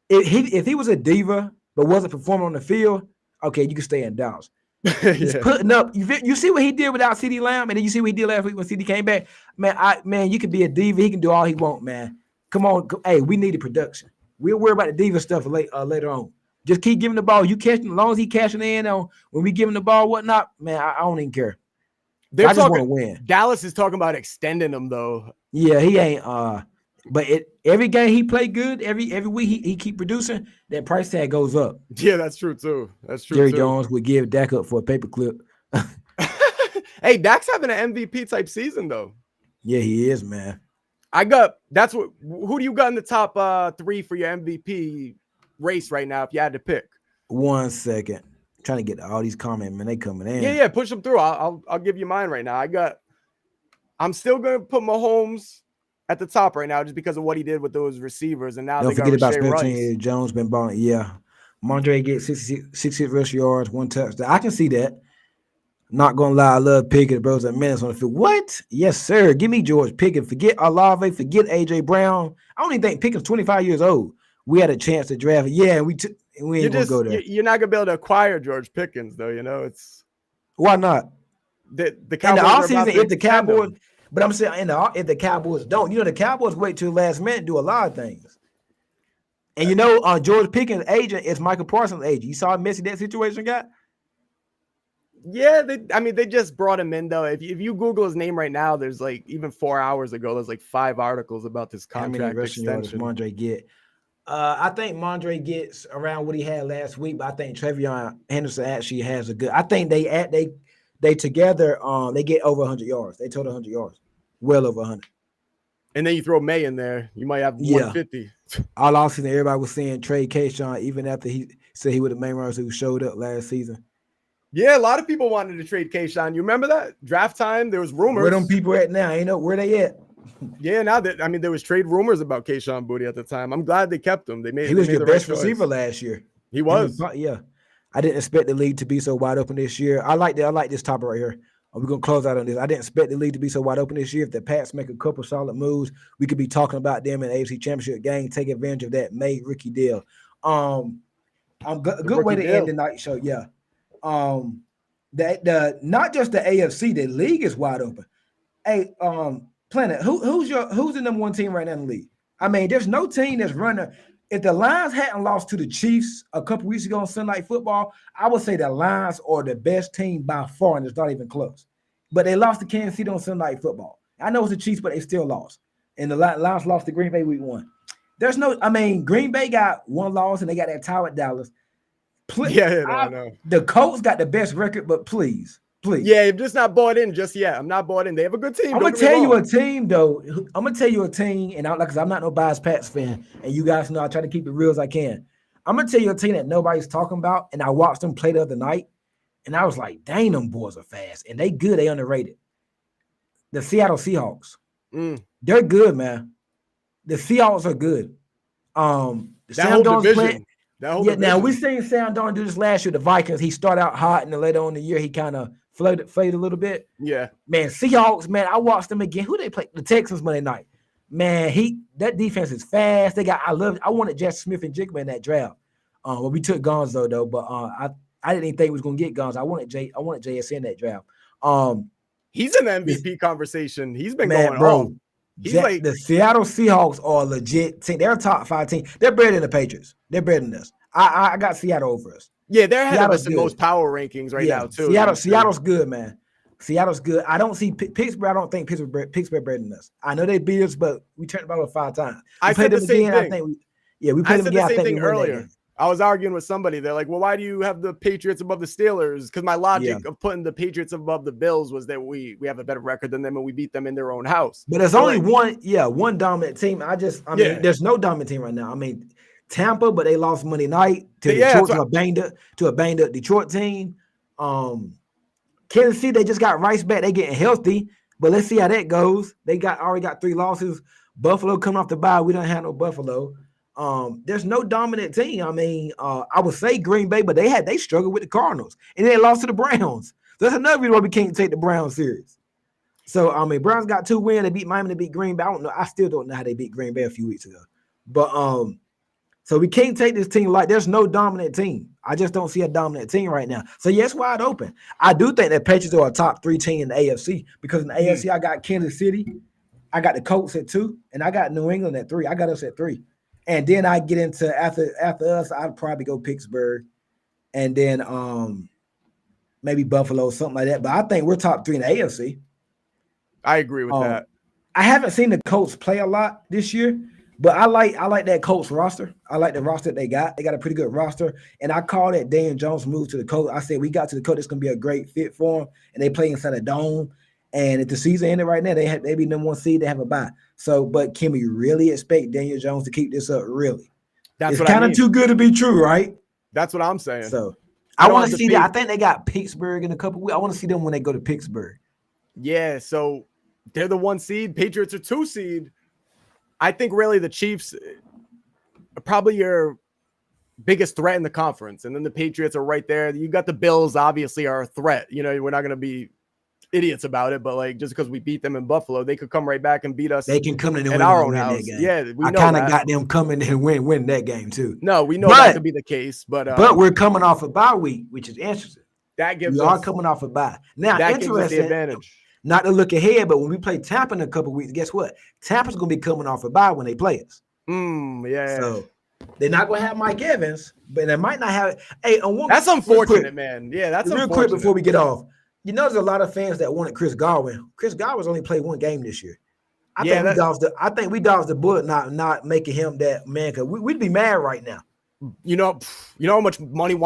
if he was a diva but wasn't performing on the field, okay, you can stay in Dallas. He's putting up. You see what he did without CD Lamb, and then you see what he did last week when CD came back. Man, you can be a diva. He can do all he want, man. Come on, hey, we need the production. We'll worry about the diva stuff later on. Just keep giving the ball. You catching, as long as he cashing in on when we give him the ball, whatnot, man. I don't even care. I just want to win. Dallas is talking about extending him though. Yeah, he ain't. But every game he play good, every week he keep producing, that price tag goes up. Yeah, that's true too. Jerry Jones would give Dak up for a paperclip. Hey, Dak's having an MVP type season though. Yeah, he is, man. Who do you got in the top 3 for your MVP race right now if you had to pick? 1 second. I'm trying to get all these comments, man. They coming in. Yeah, push them through. I'll give you mine right now. I'm still gonna put Mahomes at the top right now just because of what he did with those receivers. And now don't forget about Spencer Jones been balling. Yeah. Mondre gets 66 rush yards, 1 touchdown. I can see that. Not gonna lie, I love Pickens, bros. A menace on the field. What? Yes, sir. Give me George Pickens. Forget Olave. Forget AJ Brown. I don't even think Pickens 25 years old. We had a chance to draft. Yeah, we ain't gonna go there. You're not gonna be able to acquire George Pickens though. It's Why not? the In the Cowboys are about offseason, to if the extend Cowboys, him. but I'm saying if the Cowboys don't, the Cowboys wait till the last minute to do a lot of things. And George Pickens' agent is Michael Parsons' agent. You saw how messy that situation got? Yeah, they just brought him in though. If you Google his name right now, there's like even 4 hours ago, there's like 5 articles about this How many contract rushing yards does extension. Mondre get? I think Mondre gets around what he had last week, but I think Trevion Henderson actually has a good. I think they together they get over 100 yards. They total 100 yards, well over 100. And then you throw May in there, you might have Yeah. 150. All offseason, everybody was saying trade Kayshawn, even after he said he was the main runner who showed up last season. Yeah, a lot of people wanted to trade Kayshawn. You remember that draft time? There was rumors. Where them people at now? Ain't know where they at. Yeah, now that there was trade rumors about Kayshawn Boutte at the time. I'm glad they kept him. He was your the best right receiver last year. He was. Yeah. I didn't expect the league to be so wide open this year. I like this topic right here. We're gonna close out on this. I didn't expect the league to be so wide open this year. If the Pats make a couple solid moves, we could be talking about them in the AFC Championship game. Take advantage of that May rookie deal. A good way to end the night show. Yeah. The not just the AFC, the league is wide open. Hey, Planet, who's the number one team right now in the league? I mean, there's no team that's running. If the Lions hadn't lost to the Chiefs a couple weeks ago on Sunday Night Football, I would say the Lions are the best team by far, and it's not even close. But they lost to Kansas City on Sunday Night Football. I know it's the Chiefs, but they still lost. And the Lions lost to Green Bay week 1. Green Bay got one loss, and they got that tie with Dallas. I know. The Colts got the best record, but please. Yeah, I'm just not bought in just yet. I'm not bought in. They have a good team. I'm gonna tell you a team, though. I'm gonna tell you a team, and because I'm not no biased Pats fan, and you guys know I try to keep it real as I can. I'm gonna tell you a team that nobody's talking about, and I watched them play the other night, and I was like, "Dang, them boys are fast, and they good. They underrated." The Seattle Seahawks. They're good, man. The Seahawks are good. Sam Darnold's playing. Now we seen Sam Darnold do this last year. The Vikings. He started out hot, and then later on in the year, he kind of faded a little bit. Yeah, man. Seahawks, man. I watched them again. Who they play? The Texans Monday night. Man, that defense is fast. I wanted Jesse Smith and Jigma in that draft. Well, we took Gonzo though, but I didn't even think we was gonna get Gonzo. I wanted JS in that draft. He's in the MVP conversation. He's been going on. The Seattle Seahawks are a legit team. They're a top 5 team. They're better than the Patriots. They're better than us. I got Seattle over us. Yeah, they're ahead of us in most power rankings right now too. Seattle's good, man. Seattle's good. I don't see Pittsburgh. I don't think Pittsburgh better than us. I know they beat us, but we turned the ball 5 times. I said the same thing. We played them again. I think earlier. I was arguing with somebody. They're like, well, why do you have the Patriots above the Steelers? Because my logic of putting the Patriots above the Bills was that we have a better record than them and we beat them in their own house. But there's only one dominant team. I mean, there's no dominant team right now. I mean, Tampa, but they lost Monday night to a banged up Detroit team. Kansas City, they just got Rice back. They getting healthy, but let's see how that goes. They already got 3 losses. Buffalo coming off the bye. We don't have no Buffalo. There's no dominant team. I mean, I would say Green Bay, but they struggled with the Cardinals and they lost to the Browns. So that's another reason why we can't take the Browns serious. So I mean, Browns got 2 wins. They beat Miami. They beat Green Bay. I don't know. I still don't know how they beat Green Bay a few weeks ago. But so we can't take this team like there's no dominant team. I just don't see a dominant team right now. So yes, wide open. I do think that Patriots are a top 3 team in the AFC because in the AFC I got Kansas City, I got the Colts at 2, and I got New England at 3. I got us at 3. And then I get into after us, I'd probably go Pittsburgh, and then maybe Buffalo, something like that. But I think we're top 3 in the AFC. I agree with that. I haven't seen the Colts play a lot this year, but I like that Colts roster. I like the roster they got. They got a pretty good roster, and I call that Dan Jones move to the Colts. I said we got to the Colts. It's gonna be a great fit for them, and they play inside a dome. And if the season ended right now, they be number 1 seed. They have a bye. So, but can we really expect Daniel Jones to keep this up? Really? It's kind of too good to be true, right? That's what I'm saying. So, I want to see that. I think they got Pittsburgh in a couple weeks. I want to see them when they go to Pittsburgh. Yeah. So they're the 1 seed. Patriots are 2 seed. I think really the Chiefs are probably biggest threat in the conference. And then the Patriots are right there. You got the Bills, obviously, are a threat. You know, we're not going to be idiots about it, but like just because we beat them in Buffalo, they could come right back and beat us. They can come in in our own win house. that game. Yeah, we I know kind of that. got them coming and win that game too. No, we know that to be the case, but we're coming off a bye week, which is interesting. That gives we us are coming off a bye. Now, that interesting. Gives us the advantage. Not to look ahead, but when we play Tampa in a couple of weeks, guess what? Tampa's going to be coming off a bye when they play us. Yeah. So they're not going to have Mike Evans, but they might not have. Hey, that's unfortunate, man. Yeah, that's real quick before we get off. You know, there's a lot of fans that wanted Chris Godwin. Chris Godwin's only played one game this year. I think we dodged the bullet not making him that man, because we'd be mad right now. You know how much money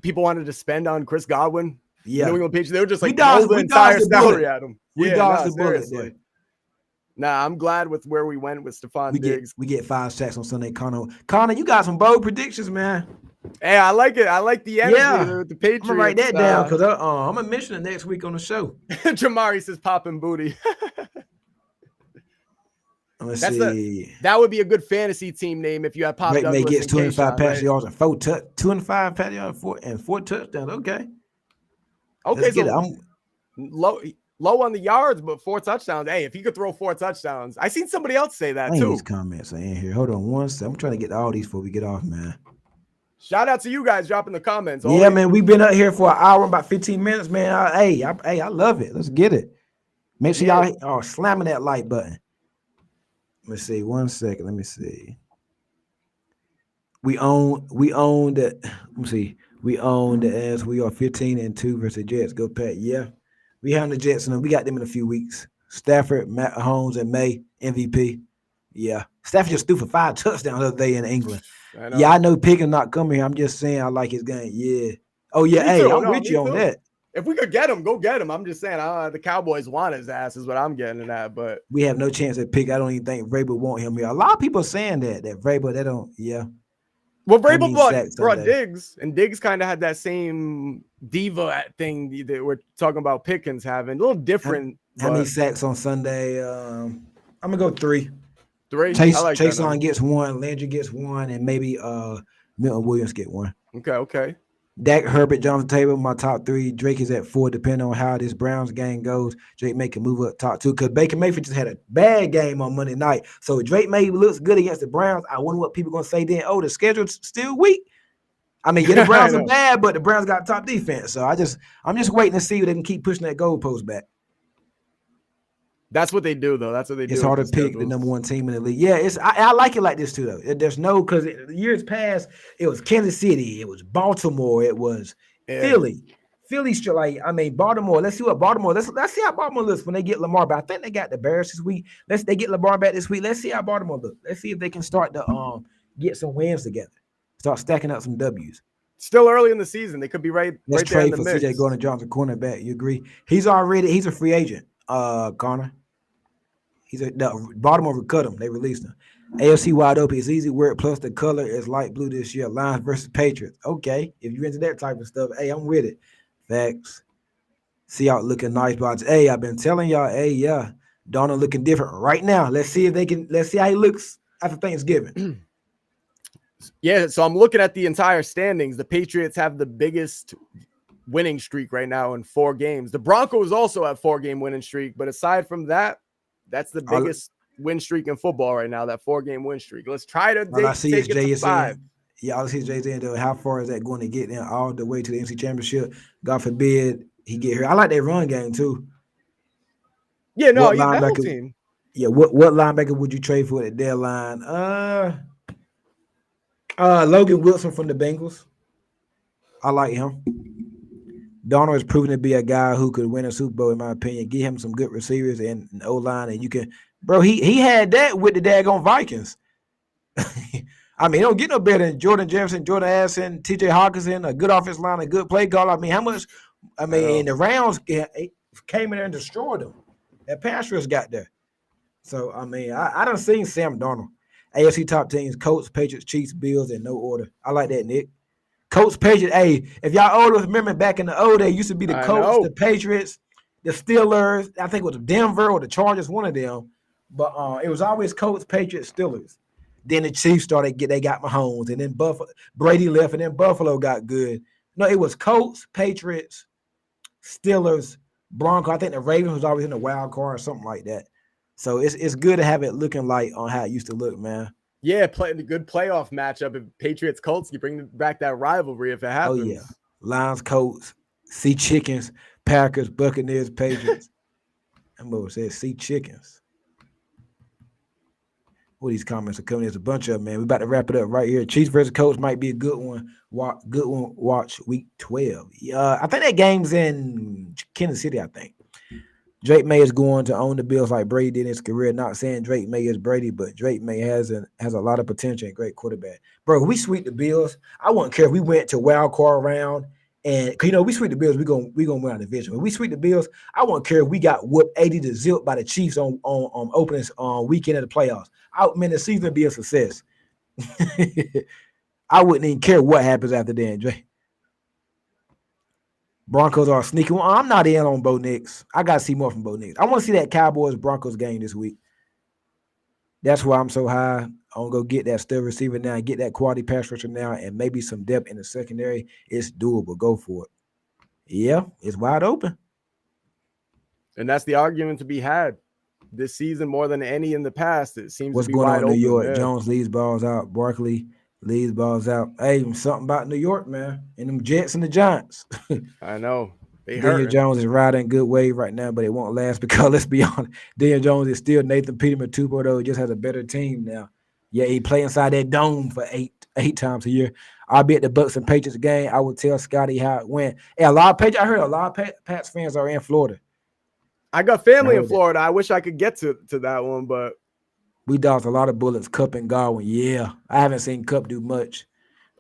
people wanted to spend on Chris Godwin? Yeah, New England Patriots. They were just like throw the entire salary at him. We dodged the bullet there. Nah, I'm glad with where we went with Stephon Diggs. We get 5 sacks on Sunday. Connor, you got some bold predictions, man. Hey, I like it. I like the energy with the Patriots. I'm gonna write that down because I'm gonna mention it next week on the show. Jamari says popping booty. Let's see. That would be a good fantasy team name if you had Pop Douglas. May gets 205 passing yards and 205 passing yards and 4 touchdowns. Okay. Okay, so I'm low on the yards, but 4 touchdowns. Hey, if he could throw 4 touchdowns, I seen somebody else say that too. These comments are in here. Hold on one second. I'm trying to get to all these before we get off, man. Shout out to you guys dropping the comments. Yeah, man, we've been up here for an hour, about 15 minutes, man. I love it. Let's get it. Make sure y'all are slamming that like button. Let me see. 1 second. Let me see. We own the. Let me see. We own the as we are 15-2 versus the Jets. Go Pat. Yeah, we have the Jets and we got them in a few weeks. Stafford, Matt Holmes, and May MVP. Yeah, Stafford just threw for 5 touchdowns the other day in England. I know Pickens not coming here. I'm just saying I like his game. Yeah. Oh yeah. I'm with you on that. If we could get him, go get him. I'm just saying, the Cowboys want his ass is what I'm getting at. But we have no chance at pick. I don't even think Vrabel want him here. A lot of people are saying that Vrabel, they don't. Yeah. Well, Vrabel brought Diggs, and Diggs kind of had that same diva thing that we're talking about Pickens having. A little different. How many sacks on Sunday? I'm gonna go 3. 3. Chaseon gets 1, Landry gets 1, and maybe Milton Williams get 1. Okay. Dak, Herbert, Jonathan Taylor, my top 3. Drake is at 4, depending on how this Browns game goes. Drake May can move up top 2 because Baker Mayfield just had a bad game on Monday night. So Drake May looks good against the Browns. I wonder what people are going to say then. Oh, the schedule's still weak. I mean, the Browns are bad, but the Browns got top defense. So I'm just waiting to see if they can keep pushing that goalpost back. That's what they do, though. That's what they do. It's hard to pick the number 1 team in the league. Yeah, I like it like this too, though. There's no because years past it was Kansas City, it was Baltimore, it was Philly. Philly's like Baltimore. Let's see what Baltimore. Let's see how Baltimore looks when they get Lamar back. I think they got the Bears this week. They get Lamar back this week. Let's see how Baltimore looks. Let's see if they can start to get some wins together. Start stacking up some W's. Still early in the season, they could be right there in the mix. Let's trade for CJ Gardner-Johnson, cornerback. You agree? He's a free agent. Connor. Baltimore cut him. They released him. AFC wide open. It's easy work. Plus the color is light blue this year. Lions versus Patriots. Okay, if you're into that type of stuff, hey, I'm with it. Facts. See out looking nice, but hey, I've been telling y'all, hey, yeah, Donald looking different right now. Let's see how he looks after Thanksgiving. Yeah, so I'm looking at the entire standings. The Patriots have the biggest winning streak right now in 4 games. The Broncos also have 4-game winning streak, but aside from that, that's the biggest win streak in football right now, that 4-game win streak. Let's try to take it to 5. Yeah, I see Jay saying, how far is that going to get them all the way to the NFC Championship? God forbid he get here. I like that run game too. Yeah, no, that whole team. Yeah, what linebacker would you trade for at the deadline? Logan Wilson from the Bengals. I like him. Donald has proven to be a guy who could win a Super Bowl, in my opinion. Give him some good receivers and an O-line, and you can, bro. He had that with the daggone Vikings. I mean, it don't get no better than Jordan Jefferson, Jordan Addison, T.J. Hawkinson, a good offensive line, a good play call. I mean, how much? I mean, the Rounds came in there and destroyed them. That pass rush got there. So I mean, I done seen Sam Darnold. AFC top teams: Colts, Patriots, Chiefs, Bills, in no order. I like that, Nick. Colts, Patriots. Hey, if y'all old remember back in the old days, used to be the Colts, the Patriots, the Steelers. I think it was Denver or the Chargers, one of them. But it was always Colts, Patriots, Steelers. Then the Chiefs they got Mahomes, and then Brady left, and then Buffalo got good. No, it was Colts, Patriots, Steelers, Broncos. I think the Ravens was always in the wild card or something like that. So it's good to have it looking like on how it used to look, man. Yeah, play the good playoff matchup. If Patriots Colts, you bring back that rivalry if it happens. Oh yeah, Lions, Colts, Sea Chickens, Packers, Buccaneers, Patriots. I'm over said Sea Chickens. Well, these comments are coming. There's a bunch of them, man. We about to wrap it up right here. Chiefs versus Colts might be a good one. Watch week 12. I think that game's in Kansas City, I think. Drake May is going to own the Bills like Brady did in his career. Not saying Drake May is Brady, but Drake May has a lot of potential and great quarterback. Bro, we sweep the Bills. I wouldn't care if we went to wild card round and we sweep the Bills, we gonna win our division. When we sweep the Bills, I wouldn't care if we got whooped 80-0 by the Chiefs on opening weekend of the playoffs. The season would be a success. I wouldn't even care what happens after that, Drake. Broncos are sneaking. I'm not in on Bo Nix. I got to see more from Bo Nix. I want to see that Cowboys-Broncos game this week. That's why I'm so high. I'm going to go get that stud receiver now, get that quality pass rusher now, and maybe some depth in the secondary. It's doable. Go for it. Yeah, it's wide open. And that's the argument to be had this season more than any in the past. It seems What's to be going wide on in New York? Yeah. Jones leads balls out. Barkley leads balls out. Hey, something about New York, man. And them Jets and the Giants. I know. Daniel Jones is riding good wave right now, but it won't last because let's be honest, Daniel Jones is still Nathan Peterman 2.0. He just has a better team now. Yeah, he play inside that dome for eight times a year. I'll be at the Bucks and Patriots game. I will tell Scotty how it went. Hey, I heard a lot of Pats fans are in Florida. I got family in Florida. I wish I could get to that one, but we dodged a lot of bullets. Cup and Godwin. Yeah, I haven't seen Cup do much.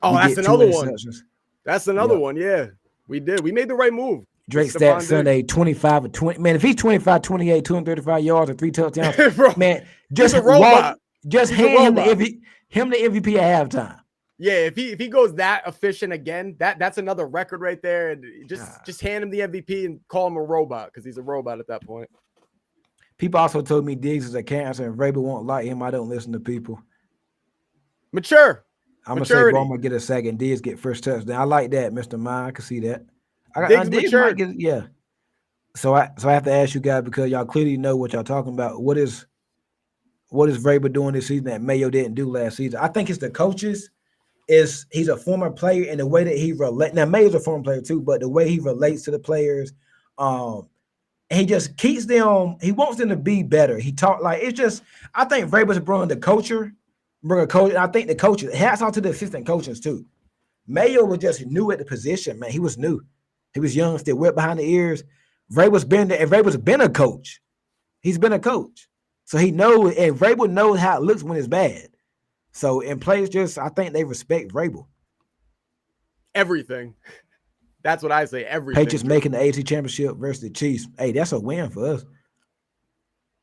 Oh, that's another one. That's another one. Yeah, we did. We made the right move. Drake stat Sunday 25 or 20. Man, if he's 25, 28, 235 yards and 3 touchdowns, bro, man, just a robot. Just hand him the MVP at halftime. Yeah, if he goes that efficient again, that's another record right there. And just hand him the MVP and call him a robot because he's a robot at that point. People also told me Diggs is a cancer and Vrabel won't like him. I don't listen to people. Mature. I'm gonna say Ballmer get a sack and Diggs get first touchdown. I like that, Mr. Mine. I can see that. Diggs might get, yeah. So I have to ask you guys because y'all clearly know what y'all talking about. What is Vrabel doing this season that Mayo didn't do last season? I think it's the coaches. He's a former player and the way that he relates. Now Mayo's a former player too, but the way he relates to the players, he just keeps them. He wants them to be better. He talk like it's just. I think Vrabel's bringing the culture, bring a coach. And I think the coaches. Hats off to the assistant coaches too. Mayo was just new at the position, man. He was new. He was young, still wet behind the ears. Vrabel's been there, and Vrabel's been a coach. He's been a coach. So he knows, and Vrabel knows how it looks when it's bad. So in players I think they respect Vrabel. Everything. That's what I say, everything. Patriots making the AFC Championship versus the Chiefs. Hey, that's a win for us.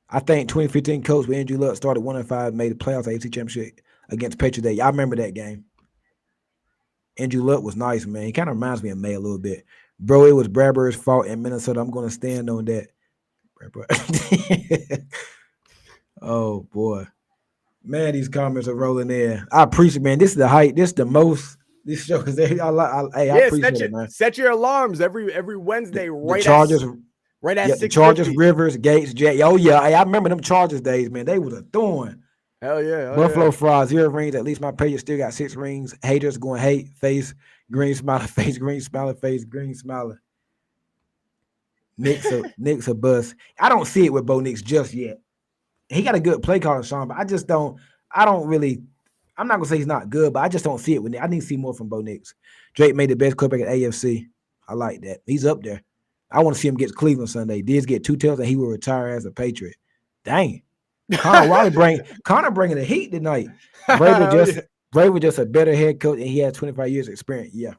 I think 2015 coach with Andrew Luck started 1-5, made the playoffs AFC Championship against Patriots Day. I remember that game. Andrew Luck was nice, man. He kind of reminds me of May a little bit. Bro, it was Bradbury's fault in Minnesota. I'm going to stand on that. Oh, boy. Man, these comments are rolling in. I appreciate it, man. This is the height. This is the most. This show is I appreciate it, man. Set your alarms every Wednesday. The Chargers, right at 6:50. The Chargers, Rivers, Gates, Jay. Oh yeah, hey, I remember them Chargers days, man. They was a thorn. Hell yeah. Buffalo Fries, 0 rings. At least my Patriots still got 6 rings. Haters going hate face, green smiling face, green smiling face, green smiling. Nick's a bust. I don't see it with Bo Nix just yet. He got a good play calling, Sean, but I'm not gonna say he's not good, but I just don't see it with Nick. I need to see more from Bo Nix. Drake made the best quarterback at AFC. I like that. He's up there. I want to see him get Cleveland Sunday. Diggs get 2 tails and he will retire as a Patriot. Dang. Connor bringing the heat tonight. Vrabel just a better head coach and he has 25 years experience. Yeah.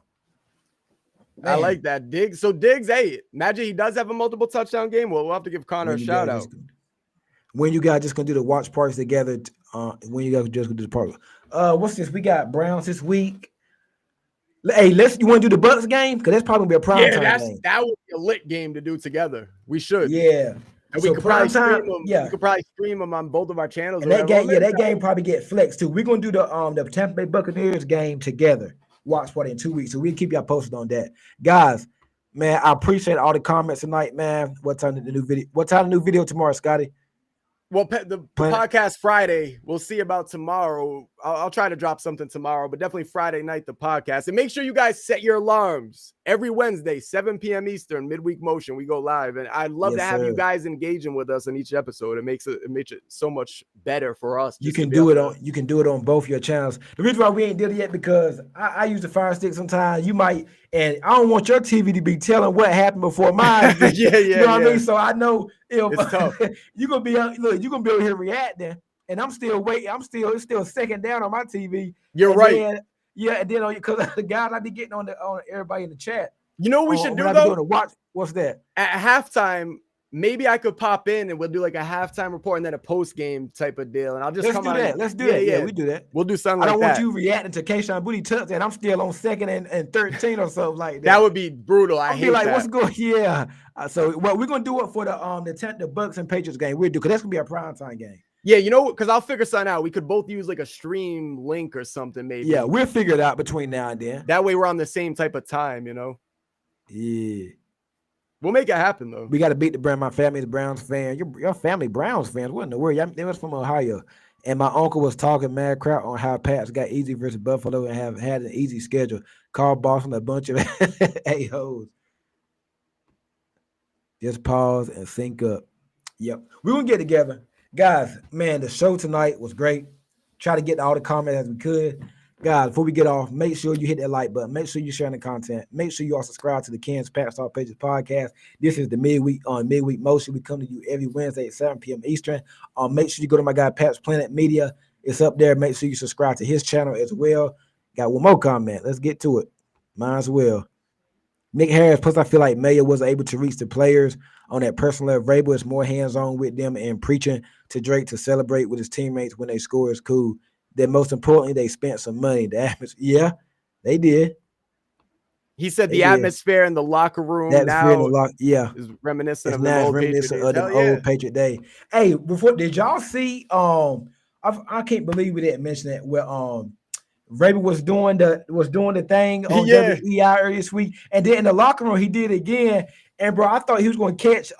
Man. I like that. Diggs. So Diggs, hey, imagine he does have a multiple touchdown game. Well, we'll have to give Connor a shout out. When you guys just gonna do the watch parties together, when you guys just gonna do the party. What's this? We got Browns this week. Hey, you want to do the Bucks game? Because that's probably gonna be a prime time game. That would be a lit game to do together. We should. Yeah. And we So could probably prime time, stream them. yeah. We could probably stream them on both of our channels. And or that whatever. game, yeah, that game probably get flexed too. We're gonna do the Tampa Bay Buccaneers game together. Watch party in 2 weeks. So we'll keep y'all posted on that. Guys, man, I appreciate all the comments tonight, man. What time the new video? What time the new video tomorrow, Scotty? Well, the podcast Friday. We'll see about tomorrow. I'll try to drop something tomorrow, but definitely Friday night, the podcast. And make sure you guys set your alarms every Wednesday, 7 p.m. Eastern, midweek motion. We go live. And I'd love to have you guys engaging with us in each episode. It makes it so much better for us. You can do it on both your channels. The reason why we ain't did it yet because I use the Fire Stick sometimes. You might, and I don't want your TV to be telling what happened before mine. You know what I mean? So I know if you're gonna be you're gonna be over here reacting, and I'm still waiting. It's still second down on my TV. You're right. And then because the guys I be getting on everybody in the chat. You know what we should do though? What's that? At halftime, maybe I could pop in and we'll do like a halftime report and then a post game type of deal. And I'll just come on. Let's do that. Yeah, we do that. We'll do something like that. I don't want you reacting to Kayshawn Booty touchdown. I'm still on 2nd and 13 or something like that. That would be brutal. I hate that. What's going? Yeah. So we're gonna do it for the Bucks and Patriots game. We'll do because that's gonna be a primetime game. Yeah, you know, because I'll figure something out. We could both use like a stream link or something, maybe. Yeah, we'll figure it out between now and then. That way we're on the same type of time, you know. Yeah. We'll make it happen though. We got to beat the Browns. My family's a Browns fan. Your family Browns fans. What in the world? They was from Ohio. And my uncle was talking mad crap on how Pats got easy versus Buffalo and have had an easy schedule. Carl Boston, a bunch of a-holes. Just pause and sync up. Yep. We're going to get together. Guys, man, the show tonight was great. Try to get all the comments as we could. Guys, before we get off, make sure you hit that like button. Make sure you're sharing the content. Make sure you all subscribe to the Kansas Pats Talk Pages podcast. This is the midweek motion. We come to you every Wednesday at 7 p.m. Eastern. Make sure you go to my guy Pat's Planet Media. It's up there. Make sure you subscribe to his channel as well. Got one more comment. Let's get to it. Might as well. Nick Harris, plus I feel like Mayer was able to reach the players on that personal level. Vrabel is more hands-on with them and preaching to Drake to celebrate with his teammates when they score is cool. Then most importantly, they spent some money. The atmosphere, yeah, they did. He said the atmosphere in the locker room is reminiscent of the old Patriot day. Hey, did y'all see? I can't believe we didn't mention it. Where Vrabel was doing the thing on WEI earlier this week, and then in the locker room he did it again. And bro, I thought he was going to catch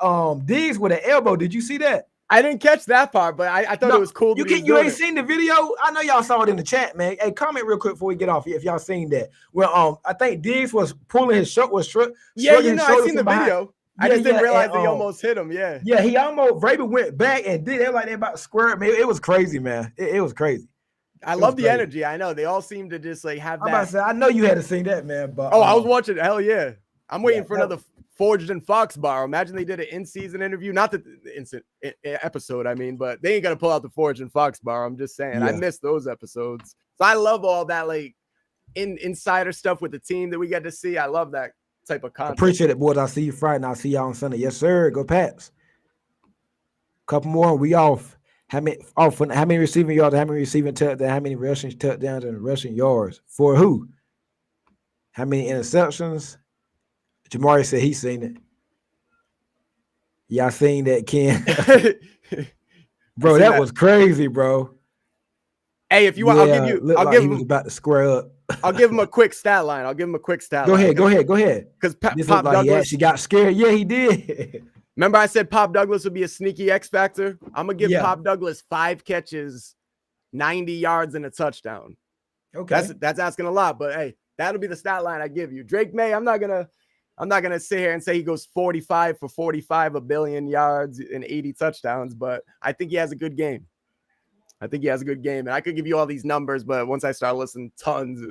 Diggs with an elbow. Did you see that? I didn't catch that part, but I thought it was cool. You ain't seen the video? I know y'all saw it in the chat, man. Hey, comment real quick before we get off if y'all seen that. Well, I think Diggs was pulling his shirt, I seen the video. I just didn't realize he almost hit him. Yeah, he almost Vrabel went back and did it like they about to square. Man, it was crazy, man. It was crazy. I love the energy. I know they all seem to just like have that. I'm about to say, I know you hadn't seen that, man. But I was watching. Hell yeah, I'm waiting for another Forged in Fox bar. Imagine they did an in-season interview, not the episode. I mean, but they ain't gonna pull out the Forged in Fox bar. I'm just saying, I missed those episodes. So I love all that like insider stuff with the team that we get to see. I love that type of content. Appreciate it, boys. I'll see you Friday. And I'll see y'all on Sunday. Yes, sir. Go Pats. Couple more. We off. How many receiving yards? How many receiving touchdowns? How many rushing touchdowns and rushing yards for who? How many interceptions? Jamari said he's seen it. Y'all seen that, Ken? Bro, that was crazy, bro. Hey, if you want, I'll give him. He was about to square up. I'll give him a quick stat line. Go ahead. Because Pop Douglas, he actually got scared. Yeah, he did. Remember, I said Pop Douglas would be a sneaky X factor. I'm gonna give Pop Douglas 5 catches, 90 yards, and a touchdown. Okay, that's asking a lot, but hey, that'll be the stat line I give you. Drake May, I'm not gonna sit here and say he goes 45 for 45, 1 billion yards and 80 touchdowns, but I think he has a good game. And I could give you all these numbers, but once I start listening tons,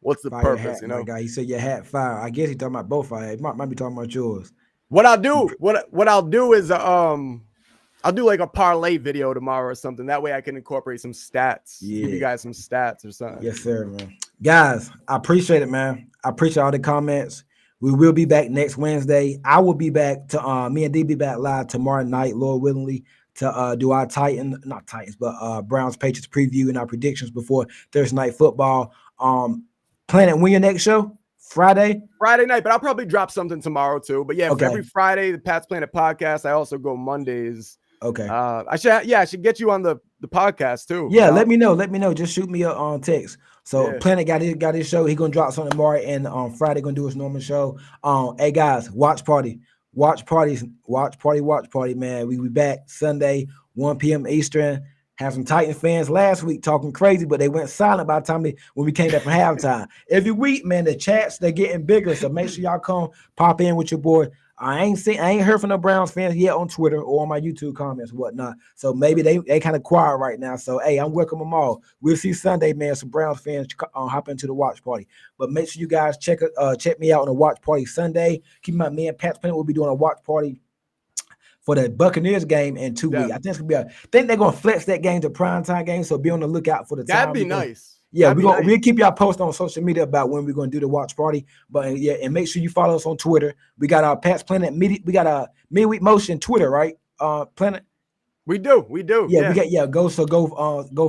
what's the purpose? Hat, my guy, he said your hat fire. I guess he's talking about both fire. He might be talking about yours. What I'll do is I'll do like a parlay video tomorrow or something. That way I can incorporate some stats. Give you guys some stats or something. Yes, sir, man. Guys, I appreciate it, man. I appreciate all the comments. We will be back next Wednesday. I will be back to me and D be back live tomorrow night, Lord willingly, to do our Browns Patriots preview and our predictions before Thursday night football. Planet, when your next show? Friday. Friday night, but I'll probably drop something tomorrow too. But yeah, Okay. every Friday, the Pat's Planet podcast. I also go Mondays. Okay. I should get you on the podcast too. Yeah, you know? let me know. Let me know. Just shoot me a text. So Yeah. Planet got his show. He gonna drop something tomorrow, and on Friday gonna do his normal show. Hey guys, watch party, watch party, man. We back Sunday, 1 p.m. Eastern. Have some Titan fans last week talking crazy, but they went silent by the time when we came back from halftime. Every week, man, the chats they're getting bigger. So make sure y'all come pop in with your boy. I ain't heard from the Browns fans yet on Twitter or on my YouTube comments, whatnot. So maybe they kind of quiet right now. So hey, I'm welcome them all. We'll see Sunday, man. Some Browns fans hop into the watch party. But make sure you guys check me out on the watch party Sunday. Keep in mind, me and Pat's Planet will be doing a watch party for the Buccaneers game in 2 weeks. I think it's gonna be I think they're gonna flex that game to primetime game. So be on the lookout for the time. That'd be nice. Yeah, we'll keep y'all posted on social media about when we're gonna do the watch party. But yeah, and make sure you follow us on Twitter. We got our Pat's Planet media. We got a Midweek Motion Twitter, right? Planet. We do. Yeah, we got go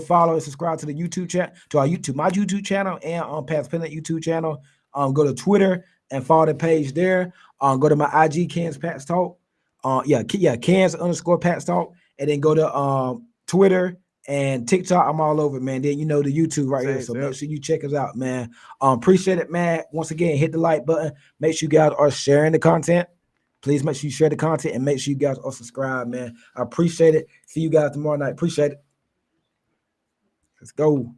follow and subscribe to the YouTube chat to my YouTube channel and on Pat's Planet YouTube channel. Go to Twitter and follow the page there. Go to my IG Cans Pat's Talk. Cans _ Pat's Talk, and then go to Twitter and TikTok. I'm all over, man. Then the YouTube right here. So make sure you check us out, man. Appreciate it, man. Once again, hit the like button. Make sure you guys are sharing the content. Please make sure you share the content and make sure you guys are subscribed, man. I appreciate it. See you guys tomorrow night. Appreciate it. Let's go.